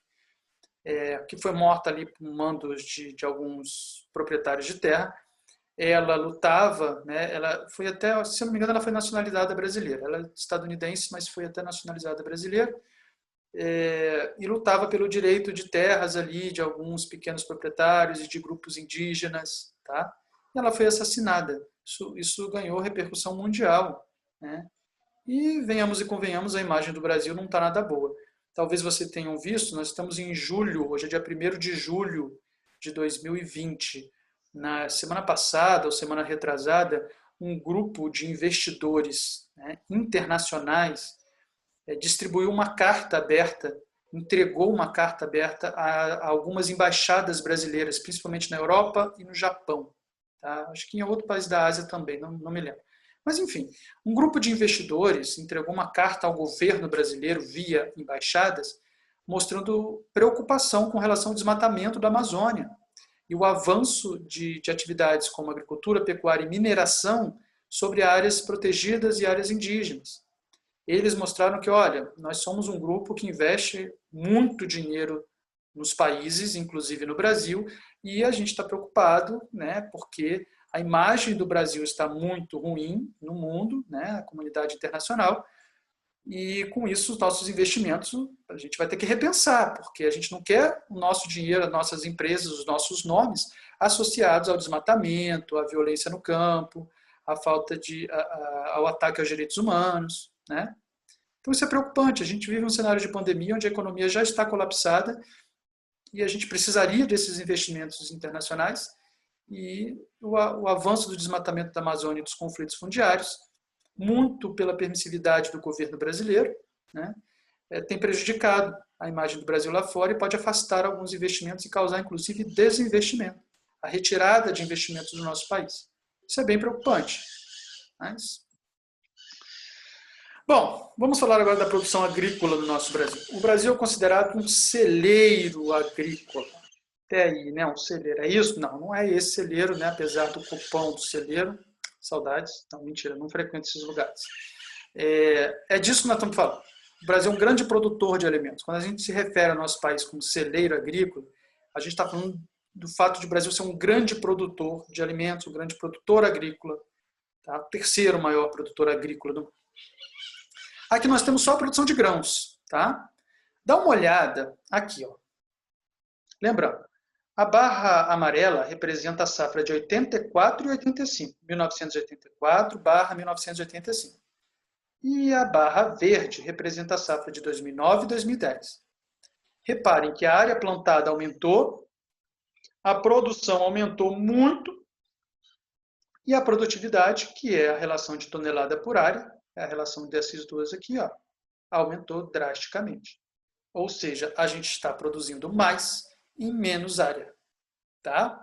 que foi morta ali por mandos de alguns proprietários de terra. Ela lutava, né, ela foi até, se eu não me engano, ela foi nacionalizada brasileira. Ela é estadunidense, mas foi até nacionalizada brasileira. E lutava pelo direito de terras ali de alguns pequenos proprietários e de grupos indígenas, tá? E ela foi assassinada. Isso ganhou repercussão mundial, né? E venhamos e convenhamos, a imagem do Brasil não está nada boa. Talvez vocês tenham visto, nós estamos em julho, hoje é dia 1º de julho de 2020. Na semana passada, ou semana retrasada, um grupo de investidores, né, internacionais distribuiu uma carta aberta, entregou uma carta aberta a algumas embaixadas brasileiras, principalmente na Europa e no Japão. Tá? Acho que em outro país da Ásia também, não me lembro. Mas, enfim, um grupo de investidores entregou uma carta ao governo brasileiro via embaixadas, mostrando preocupação com relação ao desmatamento da Amazônia e o avanço de atividades como agricultura, pecuária e mineração sobre áreas protegidas e áreas indígenas. Eles mostraram que, olha, nós somos um grupo que investe muito dinheiro nos países, inclusive no Brasil, e a gente está preocupado, né, porque a imagem do Brasil está muito ruim no mundo, né, a comunidade internacional, e com isso os nossos investimentos a gente vai ter que repensar, porque a gente não quer o nosso dinheiro, as nossas empresas, os nossos nomes associados ao desmatamento, à violência no campo, à falta ao ataque aos direitos humanos, né? Então isso é preocupante. A gente vive um cenário de pandemia onde a economia já está colapsada e a gente precisaria desses investimentos internacionais e o avanço do desmatamento da Amazônia e dos conflitos fundiários, muito pela permissividade do governo brasileiro, né, tem prejudicado a imagem do Brasil lá fora e pode afastar alguns investimentos e causar, inclusive, desinvestimento, a retirada de investimentos do nosso país. Isso é bem preocupante. Mas... Bom, vamos falar agora da produção agrícola no nosso Brasil. O Brasil é considerado um celeiro agrícola. Até aí, né? Um celeiro. É isso? Não, não é esse celeiro, né? Apesar do cupom do celeiro. Saudades. Não, mentira, não frequento esses lugares. É disso que nós estamos falando. O Brasil é um grande produtor de alimentos. Quando a gente se refere ao nosso país como celeiro agrícola, a gente está falando do fato de o Brasil ser um grande produtor de alimentos, um grande produtor agrícola, tá? O terceiro maior produtor agrícola do mundo. Aqui nós temos só a produção de grãos, tá? Dá uma olhada aqui, ó. Lembrando, a barra amarela representa a safra de 84 e 85, 1984/1985. E a barra verde representa a safra de 2009 e 2010. Reparem que a área plantada aumentou, a produção aumentou muito e a produtividade, que é a relação de tonelada por área, é a relação dessas duas aqui, ó, aumentou drasticamente. Ou seja, a gente está produzindo mais em menos área. Tá?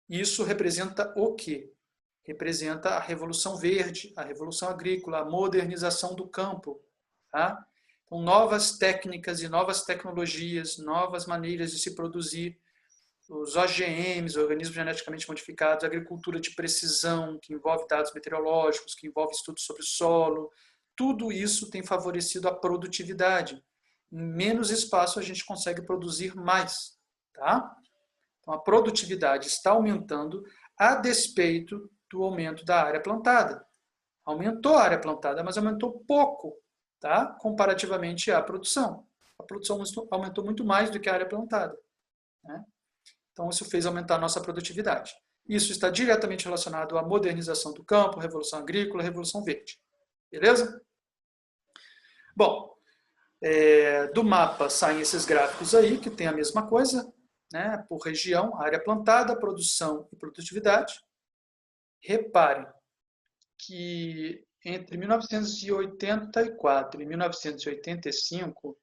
Isso representa o quê? Representa a Revolução Verde, a Revolução Agrícola, a modernização do campo. Tá? Então, novas técnicas e novas tecnologias, novas maneiras de se produzir, os OGMs, organismos geneticamente modificados, a agricultura de precisão, que envolve dados meteorológicos, que envolve estudos sobre o solo, tudo isso tem favorecido a produtividade. Em menos espaço a gente consegue produzir mais. Tá? Então, a produtividade está aumentando a despeito do aumento da área plantada. Aumentou a área plantada, mas aumentou pouco, tá? Comparativamente à produção. A produção aumentou muito mais do que a área plantada. Né? Então, isso fez aumentar a nossa produtividade. Isso está diretamente relacionado à modernização do campo, revolução agrícola, revolução verde. Beleza? Bom, do mapa saem esses gráficos aí, que tem a mesma coisa, né, por região, área plantada, produção e produtividade. Reparem que entre 1984 e 1985,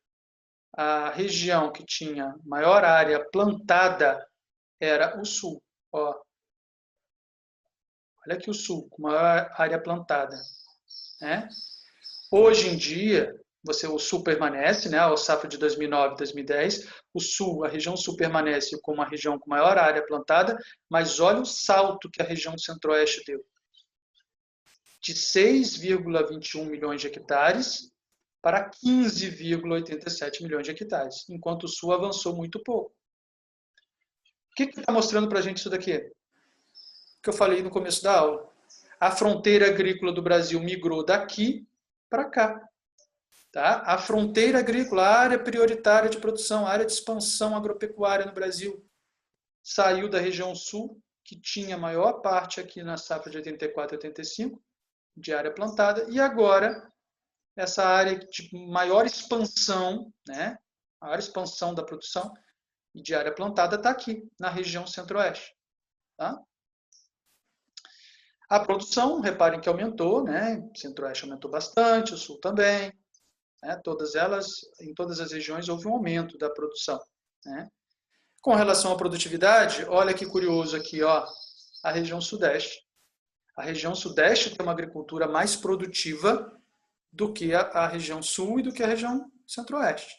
a região que tinha maior área plantada era o sul. Ó. Olha aqui o sul, com maior área plantada. Né? Hoje em dia, o sul permanece, né, a safra de 2009 e 2010, o sul, a região sul permanece como a região com maior área plantada, mas olha o salto que a região centro-oeste deu. De 6,21 milhões de hectares para 15,87 milhões de hectares, enquanto o sul avançou muito pouco. O que está mostrando para a gente isso daqui? O que eu falei no começo da aula. A fronteira agrícola do Brasil migrou daqui para cá. Tá? A fronteira agrícola, a área prioritária de produção, a área de expansão agropecuária no Brasil, saiu da região sul, que tinha a maior parte aqui na safra de 84 e 85, de área plantada, e agora essa área de maior expansão, né, maior expansão da produção e de área plantada está aqui, na região centro-oeste. Tá? A produção, reparem que aumentou, né, o centro-oeste aumentou bastante, o sul também. Né, em todas as regiões houve um aumento da produção. Né? Com relação à produtividade, olha que curioso aqui, ó, a região sudeste. A região sudeste tem uma agricultura mais produtiva do que a região sul e do que a região centro-oeste.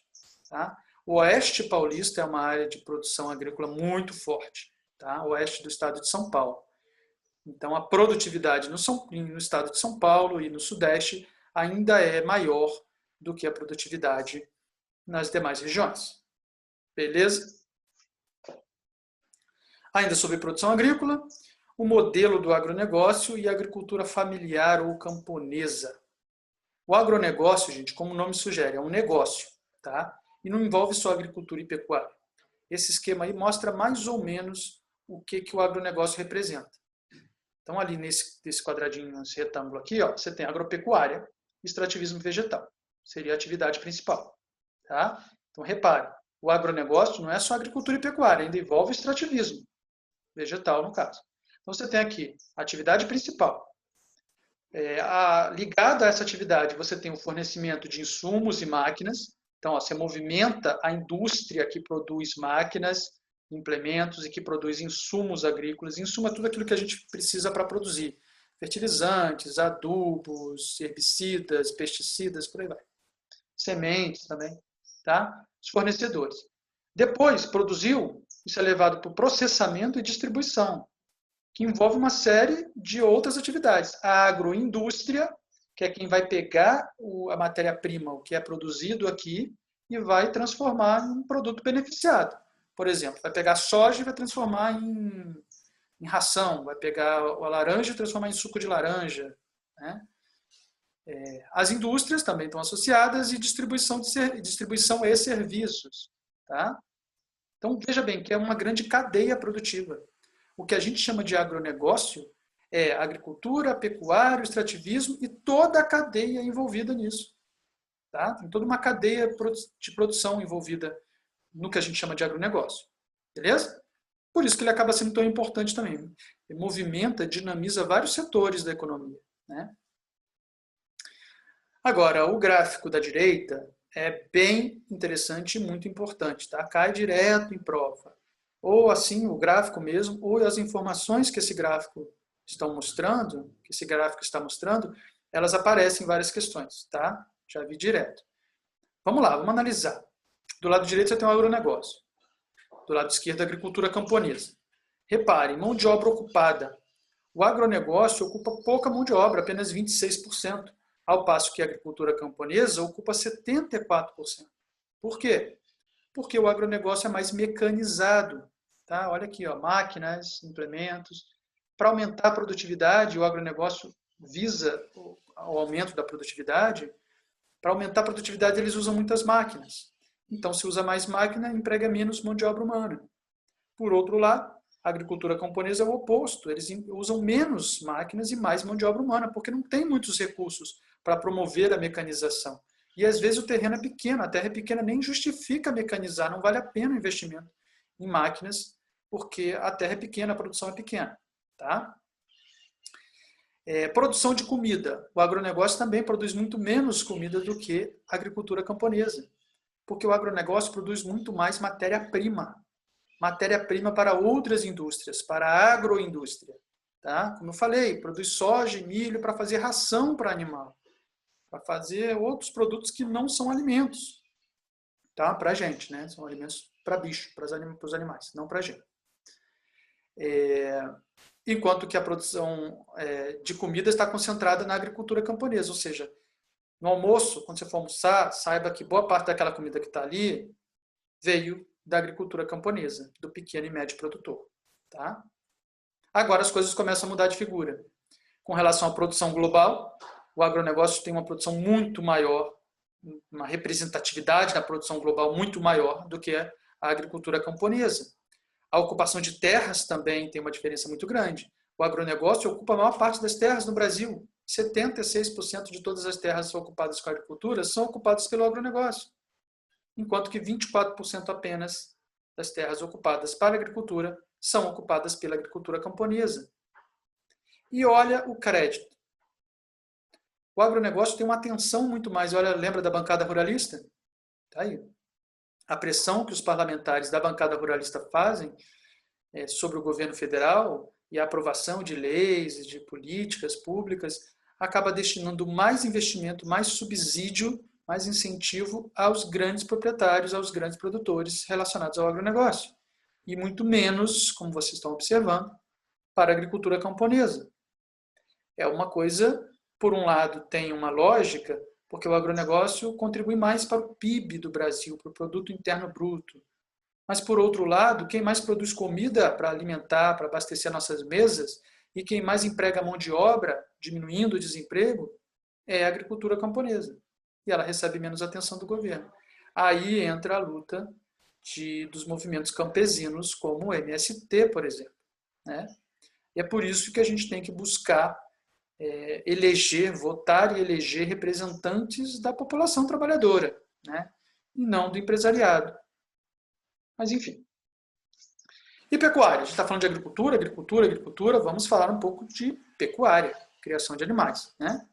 Tá? O oeste paulista é uma área de produção agrícola muito forte, tá? O oeste do estado de São Paulo. Então, a produtividade no estado de São Paulo e no sudeste ainda é maior do que a produtividade nas demais regiões. Beleza? Ainda sobre produção agrícola, o modelo do agronegócio e a agricultura familiar ou camponesa. O agronegócio, gente, como o nome sugere, é um negócio, tá? E não envolve só agricultura e pecuária. Esse esquema aí mostra mais ou menos o que o agronegócio representa. Então, ali nesse quadradinho, nesse retângulo aqui, ó, você tem agropecuária e extrativismo vegetal. Seria a atividade principal. Tá? Então, repare, o agronegócio não é só agricultura e pecuária, ainda envolve extrativismo vegetal, no caso. Então, você tem aqui a atividade principal. Ligada a essa atividade, você tem o fornecimento de insumos e máquinas. Então, ó, você movimenta a indústria que produz máquinas, implementos e que produz insumos agrícolas. Insumo é tudo aquilo que a gente precisa para produzir. Fertilizantes, adubos, herbicidas, pesticidas, por aí vai. Sementes também, tá? Os fornecedores. Depois, produziu, isso é levado para o processamento e distribuição, que envolve uma série de outras atividades. A agroindústria, que é quem vai pegar a matéria-prima, o que é produzido aqui, e vai transformar em um produto beneficiado. Por exemplo, vai pegar soja e vai transformar em ração, vai pegar a laranja e transformar em suco de laranja. Né? As indústrias também estão associadas e distribuição e serviços. Tá? Então, veja bem que é uma grande cadeia produtiva. O que a gente chama de agronegócio é agricultura, pecuário, extrativismo e toda a cadeia envolvida nisso. Tá? Tem toda uma cadeia de produção envolvida no que a gente chama de agronegócio. Beleza? Por isso que ele acaba sendo tão importante também. Ele movimenta, dinamiza vários setores da economia. Né? Agora, o gráfico da direita é bem interessante e muito importante. Tá? Cai direto em prova. Ou assim, o gráfico mesmo, ou as informações que esse gráfico está mostrando, elas aparecem em várias questões. Tá? Já vi direto. Vamos lá, vamos analisar. Do lado direito você tem o agronegócio. Do lado esquerdo, a agricultura camponesa. Repare, mão de obra ocupada. O agronegócio ocupa pouca mão de obra, apenas 26%, ao passo que a agricultura camponesa ocupa 74%. Por quê? Porque o agronegócio é mais mecanizado. Tá? Olha aqui, ó, máquinas, implementos. Para aumentar a produtividade, o agronegócio visa o aumento da produtividade. Para aumentar a produtividade, eles usam muitas máquinas. Então, se usa mais máquina, emprega menos mão de obra humana. Por outro lado, a agricultura camponesa é o oposto. Eles usam menos máquinas e mais mão de obra humana, porque não tem muitos recursos para promover a mecanização. E, às vezes, o terreno é pequeno. A terra é pequena, nem justifica mecanizar. Não vale a pena o investimento em máquinas, porque a terra é pequena, a produção é pequena. Tá? Produção de comida. O agronegócio também produz muito menos comida do que a agricultura camponesa, porque o agronegócio produz muito mais matéria-prima. Matéria-prima para outras indústrias, para a agroindústria. Tá? Como eu falei, produz soja e milho para fazer ração para animal, para fazer outros produtos que não são alimentos. Tá? Para a gente, né? São alimentos para bicho, para os animais, não para a gente. Enquanto que a produção de comida está concentrada na agricultura camponesa, ou seja, no almoço, quando você for almoçar, saiba que boa parte daquela comida que está ali veio da agricultura camponesa, do pequeno e médio produtor. Tá? Agora as coisas começam a mudar de figura. Com relação à produção global, o agronegócio tem uma produção muito maior, uma representatividade na produção global muito maior do que a agricultura camponesa. A ocupação de terras também tem uma diferença muito grande. O agronegócio ocupa a maior parte das terras no Brasil. 76% de todas as terras ocupadas com a agricultura são ocupadas pelo agronegócio, enquanto que 24% apenas das terras ocupadas para a agricultura são ocupadas pela agricultura camponesa. E olha o crédito. O agronegócio tem uma atenção muito mais. Olha, lembra da bancada ruralista? Está aí. A pressão que os parlamentares da bancada ruralista fazem sobre o governo federal e a aprovação de leis e de políticas públicas acaba destinando mais investimento, mais subsídio, mais incentivo aos grandes proprietários, aos grandes produtores relacionados ao agronegócio. E muito menos, como vocês estão observando, para a agricultura camponesa. É uma coisa, por um lado, tem uma lógica, porque o agronegócio contribui mais para o PIB do Brasil, para o Produto Interno Bruto. Mas, por outro lado, quem mais produz comida para alimentar, para abastecer nossas mesas, e quem mais emprega mão de obra, diminuindo o desemprego, é a agricultura camponesa. E ela recebe menos atenção do governo. Aí entra a luta dos movimentos campesinos, como o MST, por exemplo. Né? E é por isso que a gente tem que buscar votar e eleger representantes da população trabalhadora, né? E não do empresariado. Mas, enfim. E pecuária? A gente está falando de agricultura, vamos falar um pouco de pecuária, criação de animais. Né?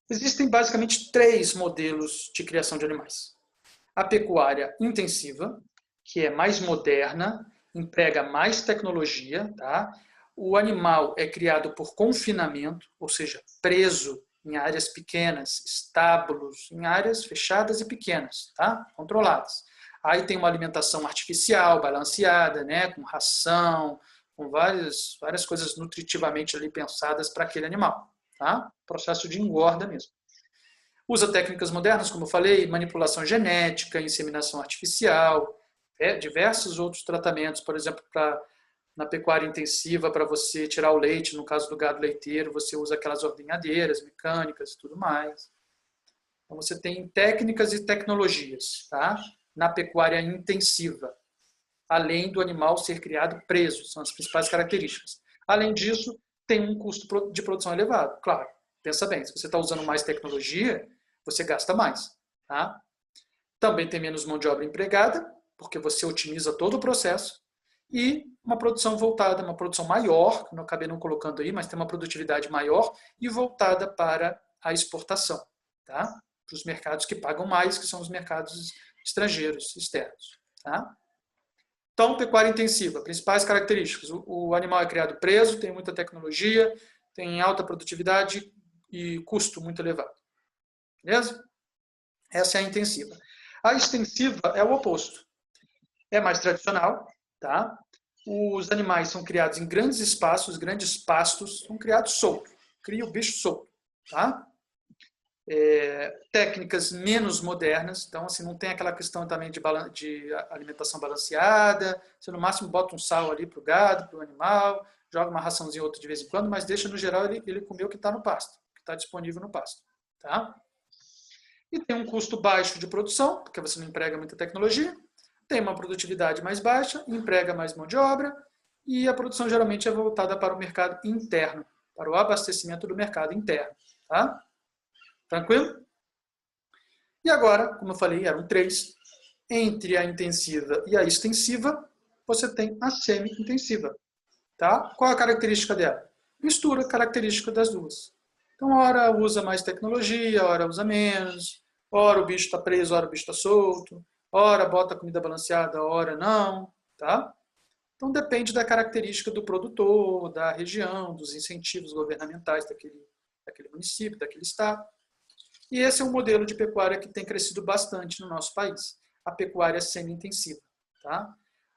Existem basicamente 3 modelos de criação de animais. A pecuária intensiva, que é mais moderna, emprega mais tecnologia, tá? o animal é criado por confinamento, ou seja, preso em áreas pequenas, estábulos, em áreas fechadas e pequenas, tá? Controladas. Aí tem uma alimentação artificial, balanceada, né? Com ração, com várias coisas nutritivamente ali pensadas para aquele animal, tá? Processo de engorda mesmo. Usa técnicas modernas, como eu falei, manipulação genética, inseminação artificial, diversos outros tratamentos, por exemplo, na pecuária intensiva, para você tirar o leite, no caso do gado leiteiro, você usa aquelas ordenhadeiras mecânicas e tudo mais. Então, você tem técnicas e tecnologias, tá? Na pecuária intensiva, além do animal ser criado preso, são as principais características. Além disso, tem um custo de produção elevado, claro. Pensa bem, se você está usando mais tecnologia, você gasta mais, tá? Também tem menos mão de obra empregada, porque você otimiza todo o processo, e uma produção voltada, uma produção maior, que eu acabei não colocando aí, mas tem uma produtividade maior e voltada para a exportação, tá? Para os mercados que pagam mais, que são os mercados estrangeiros, externos, tá? Então, pecuária intensiva, principais características. O animal é criado preso, tem muita tecnologia, tem alta produtividade e custo muito elevado. Beleza? Essa é a intensiva. A extensiva é o oposto. É mais tradicional, tá? Os animais são criados em grandes espaços, grandes pastos, são criados soltos. Cria o bicho solto, tá? Técnicas menos modernas, então assim, não tem aquela questão também de alimentação balanceada, você no máximo bota um sal ali para o gado, para o animal, joga uma raçãozinha ou outra de vez em quando, mas deixa no geral ele comer o que está no pasto, que está disponível no pasto. Tá? E tem um custo baixo de produção, porque você não emprega muita tecnologia, tem uma produtividade mais baixa, emprega mais mão de obra, e a produção geralmente é voltada para o mercado interno, para o abastecimento do mercado interno. Tá? Tranquilo? E agora, como eu falei, eram 3. Entre a intensiva e a extensiva, você tem a semi-intensiva. Tá? Qual a característica dela? Mistura característica das duas. Então, hora usa mais tecnologia, hora usa menos, hora o bicho está preso, hora o bicho está solto, hora bota comida balanceada, hora não. Tá? Então, depende da característica do produtor, da região, dos incentivos governamentais daquele município, daquele estado. E esse é um modelo de pecuária que tem crescido bastante no nosso país, a pecuária semi-intensiva. Tá?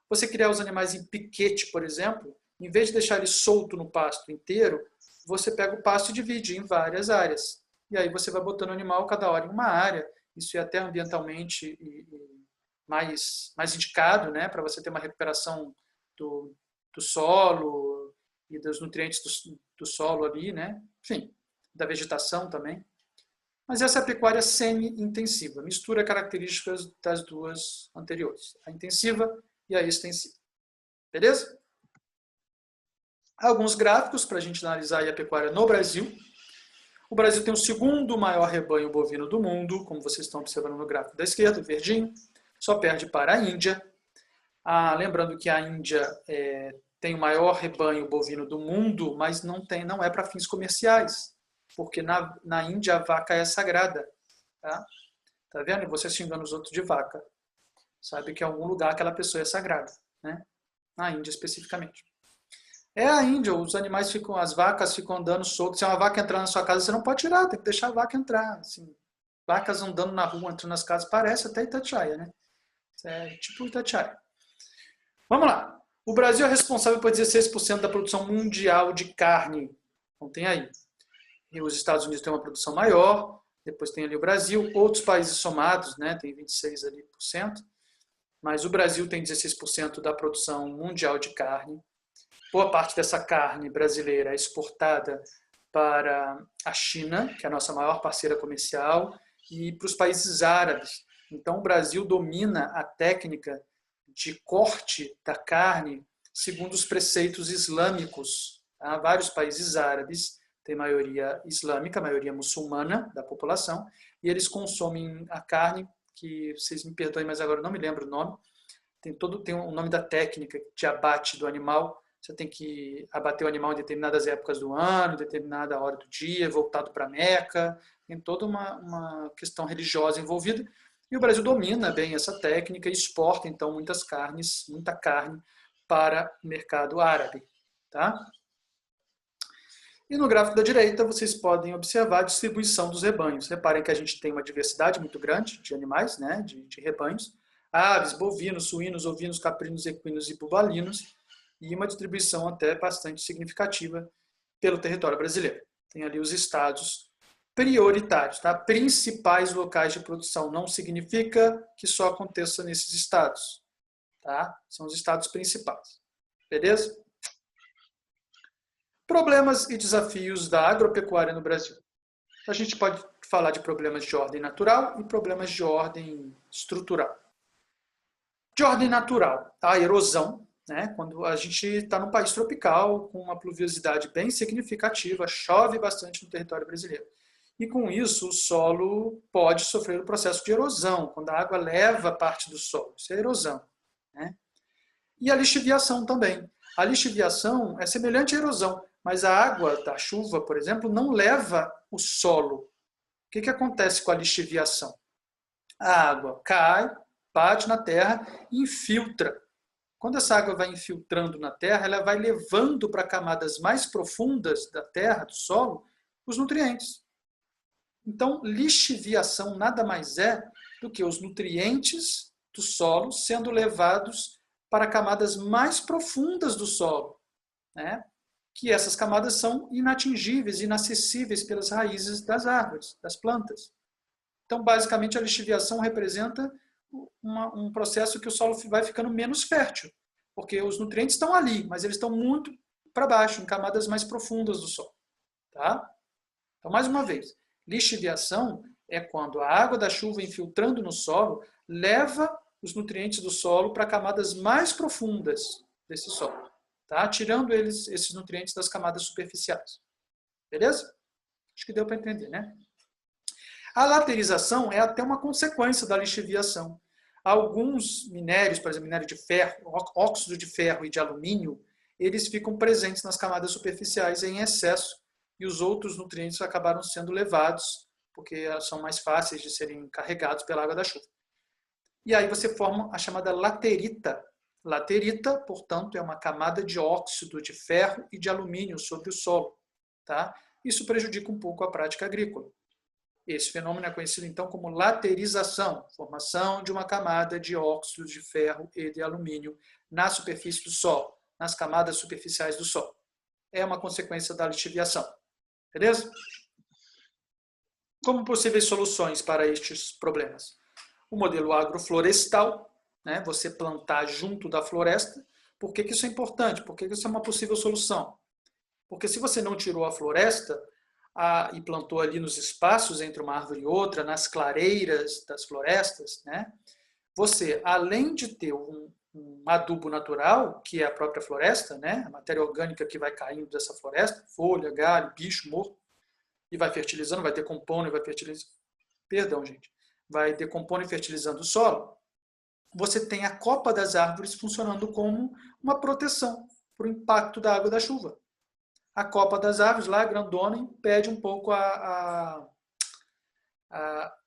Você criar os animais em piquete, por exemplo, em vez de deixar ele solto no pasto inteiro, você pega o pasto e divide em várias áreas. E aí você vai botando o animal cada hora em uma área. Isso é até ambientalmente mais indicado, né, para você ter uma recuperação do solo e dos nutrientes do solo ali, né? Enfim, da vegetação também. Mas essa é a pecuária semi-intensiva, mistura características das duas anteriores, a intensiva e a extensiva. Beleza? Alguns gráficos para a gente analisar a pecuária no Brasil. O Brasil tem o segundo maior rebanho bovino do mundo, como vocês estão observando no gráfico da esquerda, verdinho, só perde para a Índia. Lembrando que a Índia tem o maior rebanho bovino do mundo, mas não é para fins comerciais, porque na Índia a vaca é sagrada. Tá vendo? E você xingando os outros de vaca. Sabe que em algum lugar aquela pessoa é sagrada, né? Na Índia especificamente. A Índia, os animais as vacas ficam andando soltas. Se uma vaca entrar na sua casa, você não pode tirar, tem que deixar a vaca entrar. Assim, vacas andando na rua, entrando nas casas, parece até Itatiaia, né? É tipo Itatiaia. Vamos lá. O Brasil é responsável por 16% da produção mundial de carne. Então tem aí. E os Estados Unidos têm uma produção maior, depois tem ali o Brasil, outros países somados, né, tem 26%, mas o Brasil tem 16% da produção mundial de carne. Boa parte dessa carne brasileira é exportada para a China, que é a nossa maior parceira comercial, e para os países árabes. Então, o Brasil domina a técnica de corte da carne segundo os preceitos islâmicos. Tá? Vários países árabes têm maioria islâmica, maioria muçulmana da população, e eles consomem a carne, que vocês me perdoem, mas agora eu não me lembro o nome, tem o nome da técnica de abate do animal. Você tem que abater o animal em determinadas épocas do ano, em determinada hora do dia, voltado para a Meca. Tem toda uma questão religiosa envolvida. E o Brasil domina bem essa técnica e exporta, então, muita carne para o mercado árabe. Tá? E no gráfico da direita, vocês podem observar a distribuição dos rebanhos. Reparem que a gente tem uma diversidade muito grande de animais, né, de rebanhos. Aves, bovinos, suínos, ovinos, caprinos, equinos e bubalinos. E uma distribuição até bastante significativa pelo território brasileiro. Tem ali os estados prioritários, tá? Principais locais de produção. Não significa que só aconteça nesses estados, tá? São os estados principais. Beleza? Problemas e desafios da agropecuária no Brasil. A gente pode falar de problemas de ordem natural e problemas de ordem estrutural. De ordem natural, a erosão, né? Quando a gente está num país tropical, com uma pluviosidade bem significativa, chove bastante no território brasileiro. E com isso, o solo pode sofrer o processo de erosão, quando a água leva parte do solo. Isso é erosão, né? E a lixiviação também. A lixiviação é semelhante à erosão, mas a água da chuva, por exemplo, não leva o solo. O que acontece com a lixiviação? A água cai, bate na terra e infiltra. Quando essa água vai infiltrando na terra, ela vai levando para camadas mais profundas da terra, do solo, os nutrientes. Então, lixiviação nada mais é do que os nutrientes do solo sendo levados para camadas mais profundas do solo, né? Que essas camadas são inatingíveis, inacessíveis pelas raízes das árvores, das plantas. Então, basicamente, a lixiviação representa um processo que o solo vai ficando menos fértil, porque os nutrientes estão ali, mas eles estão muito para baixo, em camadas mais profundas do solo. Tá? Então, mais uma vez, lixiviação é quando a água da chuva infiltrando no solo leva os nutrientes do solo para camadas mais profundas desse solo. Tá? Tirando esses nutrientes das camadas superficiais. Beleza? Acho que deu para entender, né? A laterização é até uma consequência da lixiviação. Alguns minérios, por exemplo, minério de ferro, óxido de ferro e de alumínio, eles ficam presentes nas camadas superficiais em excesso e os outros nutrientes acabaram sendo levados, porque são mais fáceis de serem carregados pela água da chuva. E aí você forma a chamada laterita. Laterita, portanto, é uma camada de óxido de ferro e de alumínio sobre o solo. Tá? Isso prejudica um pouco a prática agrícola. Esse fenômeno é conhecido então como laterização, formação de uma camada de óxido de ferro e de alumínio na superfície do solo, nas camadas superficiais do solo. É uma consequência da lixiviação. Beleza? Como possíveis soluções para estes problemas? O modelo agroflorestal, né, você plantar junto da floresta. Por que isso é importante? Por que isso é uma possível solução? Porque se você não tirou a floresta e plantou ali nos espaços entre uma árvore e outra, nas clareiras das florestas, né, você, além de ter um adubo natural, que é a própria floresta, né, a matéria orgânica que vai caindo dessa floresta, folha, galho, bicho morto, e vai fertilizando, vai decompondo e vai fertilizando. Perdão, gente. Vai decompondo e fertilizando o solo. Você tem a copa das árvores funcionando como uma proteção para o impacto da água da chuva. A copa das árvores lá, grandona, impede um pouco a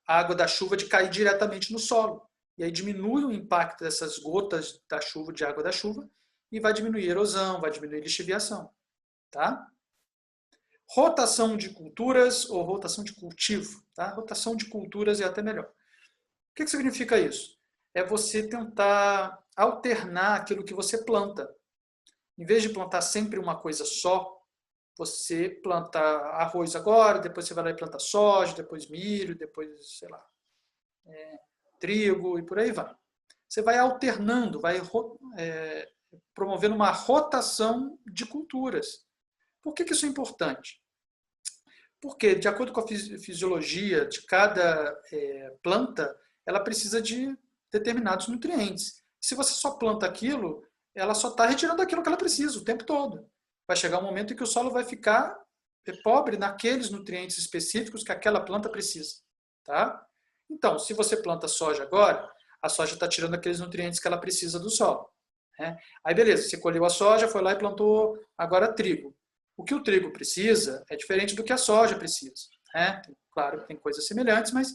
água da chuva de cair diretamente no solo. E aí diminui o impacto dessas gotas da chuva, de água da chuva, e vai diminuir a erosão, vai diminuir a lixiviação. Tá? Rotação de culturas ou rotação de cultivo. Tá? Rotação de culturas é até melhor. O que significa isso? É você tentar alternar aquilo que você planta. Em vez de plantar sempre uma coisa só, você planta arroz agora, depois você vai lá e planta soja, depois milho, depois, sei lá, trigo e por aí vai. Você vai alternando, vai promovendo uma rotação de culturas. Por que isso é importante? Porque, de acordo com a fisiologia de cada planta, ela precisa de determinados nutrientes. Se você só planta aquilo, ela só está retirando aquilo que ela precisa o tempo todo. Vai chegar um momento em que o solo vai ficar pobre naqueles nutrientes específicos que aquela planta precisa. Tá? Então, se você planta soja agora, a soja está tirando aqueles nutrientes que ela precisa do solo. Né? Aí, beleza, você colheu a soja, foi lá e plantou agora trigo. O que o trigo precisa é diferente do que a soja precisa. Né? Claro que tem coisas semelhantes, mas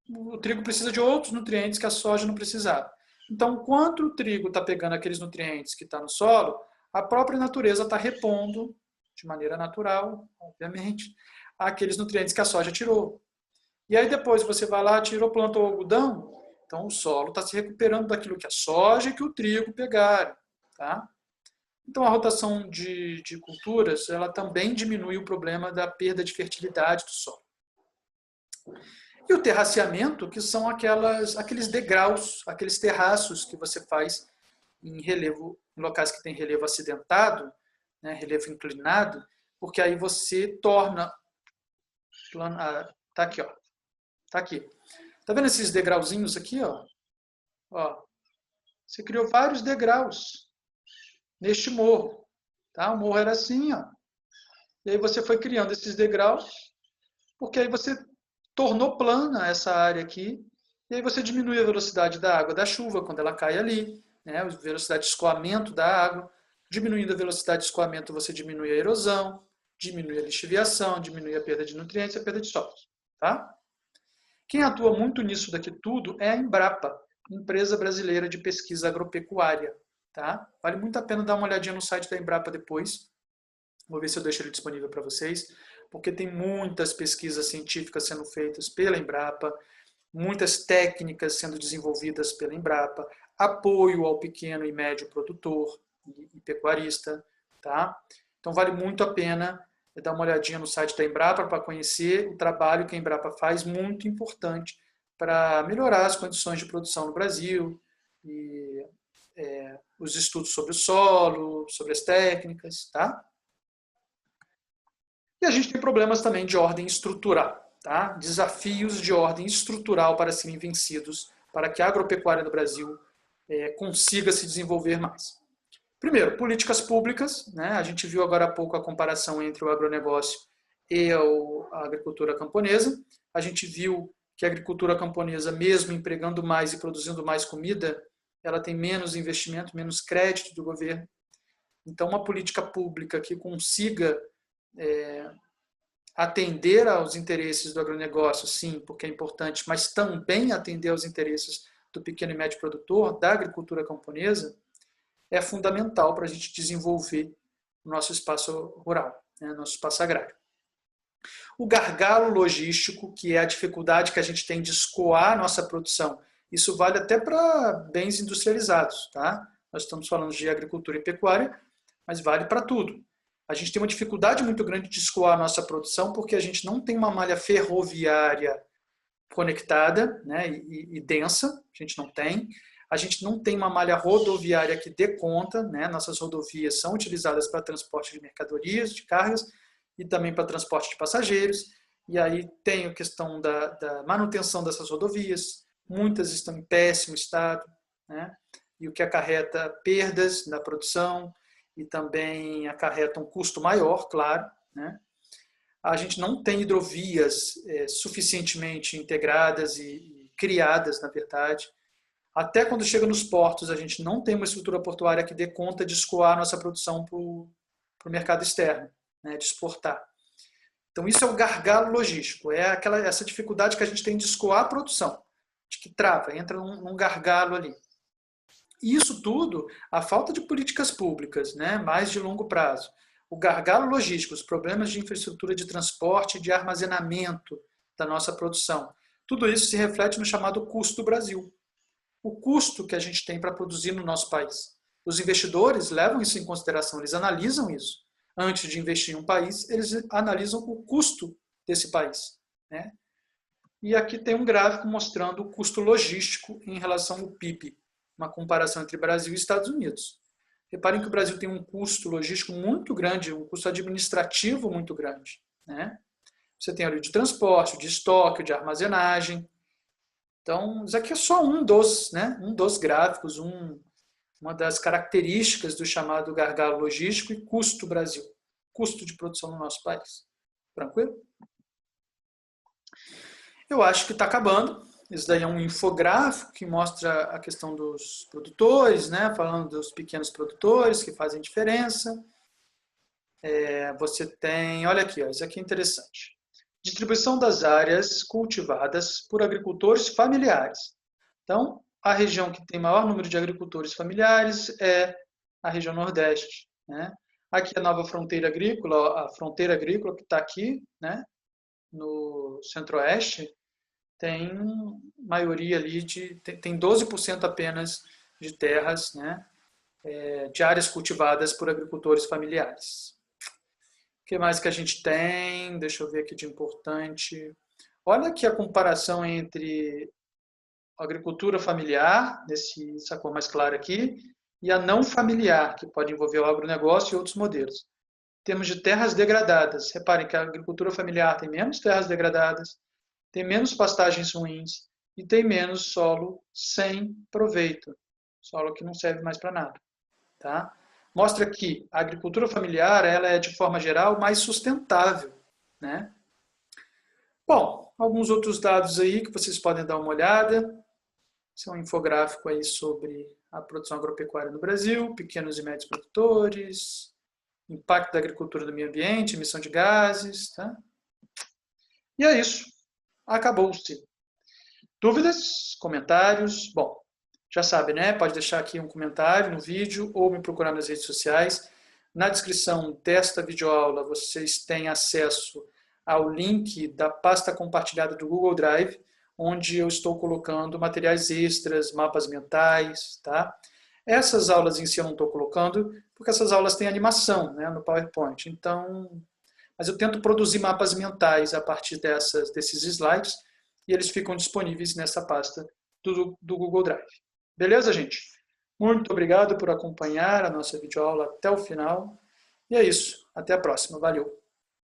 o trigo precisa de outros nutrientes que a soja não precisava. Então, enquanto o trigo está pegando aqueles nutrientes que estão no solo, a própria natureza está repondo de maneira natural, obviamente, aqueles nutrientes que a soja tirou. E aí depois você vai lá, tirou, plantou algodão, então o solo está se recuperando daquilo que a soja e que o trigo pegaram. Tá? Então a rotação de culturas, ela também diminui o problema da perda de fertilidade do solo. E o terraceamento, que são aqueles degraus, aqueles terraços que você faz em relevo, em locais que tem relevo acidentado, né, relevo inclinado, porque aí você torna... Tá aqui, ó. Tá aqui. Tá vendo esses degrauzinhos aqui, ó? Ó. Você criou vários degraus neste morro. Tá? O morro era assim, ó. E aí você foi criando esses degraus, porque aí você tornou plana essa área aqui, e aí você diminui a velocidade da água da chuva quando ela cai ali, né? A velocidade de escoamento da água. Diminuindo a velocidade de escoamento, você diminui a erosão, diminui a lixiviação, diminui a perda de nutrientes e a perda de solos. Tá? Quem atua muito nisso daqui tudo é a Embrapa, Empresa Brasileira de Pesquisa Agropecuária. Tá? Vale muito a pena dar uma olhadinha no site da Embrapa depois. Vou ver se eu deixo ele disponível para vocês, porque tem muitas pesquisas científicas sendo feitas pela Embrapa, muitas técnicas sendo desenvolvidas pela Embrapa, apoio ao pequeno e médio produtor e pecuarista. Tá? Então vale muito a pena dar uma olhadinha no site da Embrapa para conhecer o trabalho que a Embrapa faz, muito importante para melhorar as condições de produção no Brasil, e os estudos sobre o solo, sobre as técnicas. Tá? E a gente tem problemas também de ordem estrutural. Tá? Desafios de ordem estrutural para serem vencidos, para que a agropecuária no Brasil consiga se desenvolver mais. Primeiro, políticas públicas. Né? A gente viu agora há pouco a comparação entre o agronegócio e a agricultura camponesa. A gente viu que a agricultura camponesa, mesmo empregando mais e produzindo mais comida, ela tem menos investimento, menos crédito do governo. Então, uma política pública que consiga atender aos interesses do agronegócio, sim, porque é importante, mas também atender aos interesses do pequeno e médio produtor, da agricultura camponesa, é fundamental para a gente desenvolver o nosso espaço rural, né, nosso espaço agrário. O gargalo logístico, que é a dificuldade que a gente tem de escoar a nossa produção, isso vale até para bens industrializados. Tá? Nós estamos falando de agricultura e pecuária, mas vale para tudo. A gente tem uma dificuldade muito grande de escoar a nossa produção porque a gente não tem uma malha ferroviária conectada, né, e densa, a gente não tem. A gente não tem uma malha rodoviária que dê conta, né? Nossas rodovias são utilizadas para transporte de mercadorias, de cargas, e também para transporte de passageiros. E aí tem a questão da manutenção dessas rodovias, muitas estão em péssimo estado, né? E o que acarreta perdas na produção e também acarreta um custo maior, claro, né? A gente não tem hidrovias suficientemente integradas e criadas, na verdade. Até quando chega nos portos, a gente não tem uma estrutura portuária que dê conta de escoar nossa produção para o mercado externo, né, de exportar. Então, isso é o gargalo logístico, é essa dificuldade que a gente tem de escoar a produção, de que trava, entra num gargalo ali. E isso tudo, a falta de políticas públicas, né, mais de longo prazo, o gargalo logístico, os problemas de infraestrutura de transporte e de armazenamento da nossa produção, tudo isso se reflete no chamado custo do Brasil. O custo que a gente tem para produzir no nosso país. Os investidores levam isso em consideração, eles analisam isso. Antes de investir em um país, eles analisam o custo desse país. Né? E aqui tem um gráfico mostrando o custo logístico em relação ao PIB, uma comparação entre Brasil e Estados Unidos. Reparem que o Brasil tem um custo logístico muito grande, um custo administrativo muito grande. Né? Você tem ali de transporte, de estoque, de armazenagem. Então, isso aqui é só um dos gráficos, uma das características do chamado gargalo logístico e custo Brasil, custo de produção no nosso país. Tranquilo? Eu acho que está acabando. Isso daí é um infográfico que mostra a questão dos produtores, né? Falando dos pequenos produtores que fazem diferença. Você tem, olha aqui, ó, isso aqui é interessante. Distribuição das áreas cultivadas por agricultores familiares. Então, a região que tem maior número de agricultores familiares é a região Nordeste. Né? Aqui a nova fronteira agrícola, ó, a fronteira agrícola que está aqui, né, no centro-oeste, tem maioria ali tem 12% apenas de terras, né, de áreas cultivadas por agricultores familiares. O que mais que a gente tem? Deixa eu ver aqui de importante. Olha aqui a comparação entre a agricultura familiar, essa cor mais clara aqui, e a não familiar, que pode envolver o agronegócio e outros modelos. Temos de terras degradadas. Reparem que a agricultura familiar tem menos terras degradadas, tem menos pastagens ruins e tem menos solo sem proveito, solo que não serve mais para nada. Tá? Mostra que a agricultura familiar ela é, de forma geral, mais sustentável. Né? Bom, alguns outros dados aí que vocês podem dar uma olhada. Esse é um infográfico aí sobre a produção agropecuária no Brasil, pequenos e médios produtores, impacto da agricultura no meio ambiente, emissão de gases. Tá? E é isso. Acabou-se. Dúvidas? Comentários? Bom, já sabe, né? Pode deixar aqui um comentário no vídeo ou me procurar nas redes sociais. Na descrição desta videoaula vocês têm acesso ao link da pasta compartilhada do Google Drive, onde eu estou colocando materiais extras, mapas mentais, tá? Essas aulas em si eu não estou colocando, porque essas aulas têm animação, né, no PowerPoint. Então, mas eu tento produzir mapas mentais a partir desses slides, e eles ficam disponíveis nessa pasta do Google Drive. Beleza, gente? Muito obrigado por acompanhar a nossa videoaula até o final. E é isso. Até a próxima. Valeu!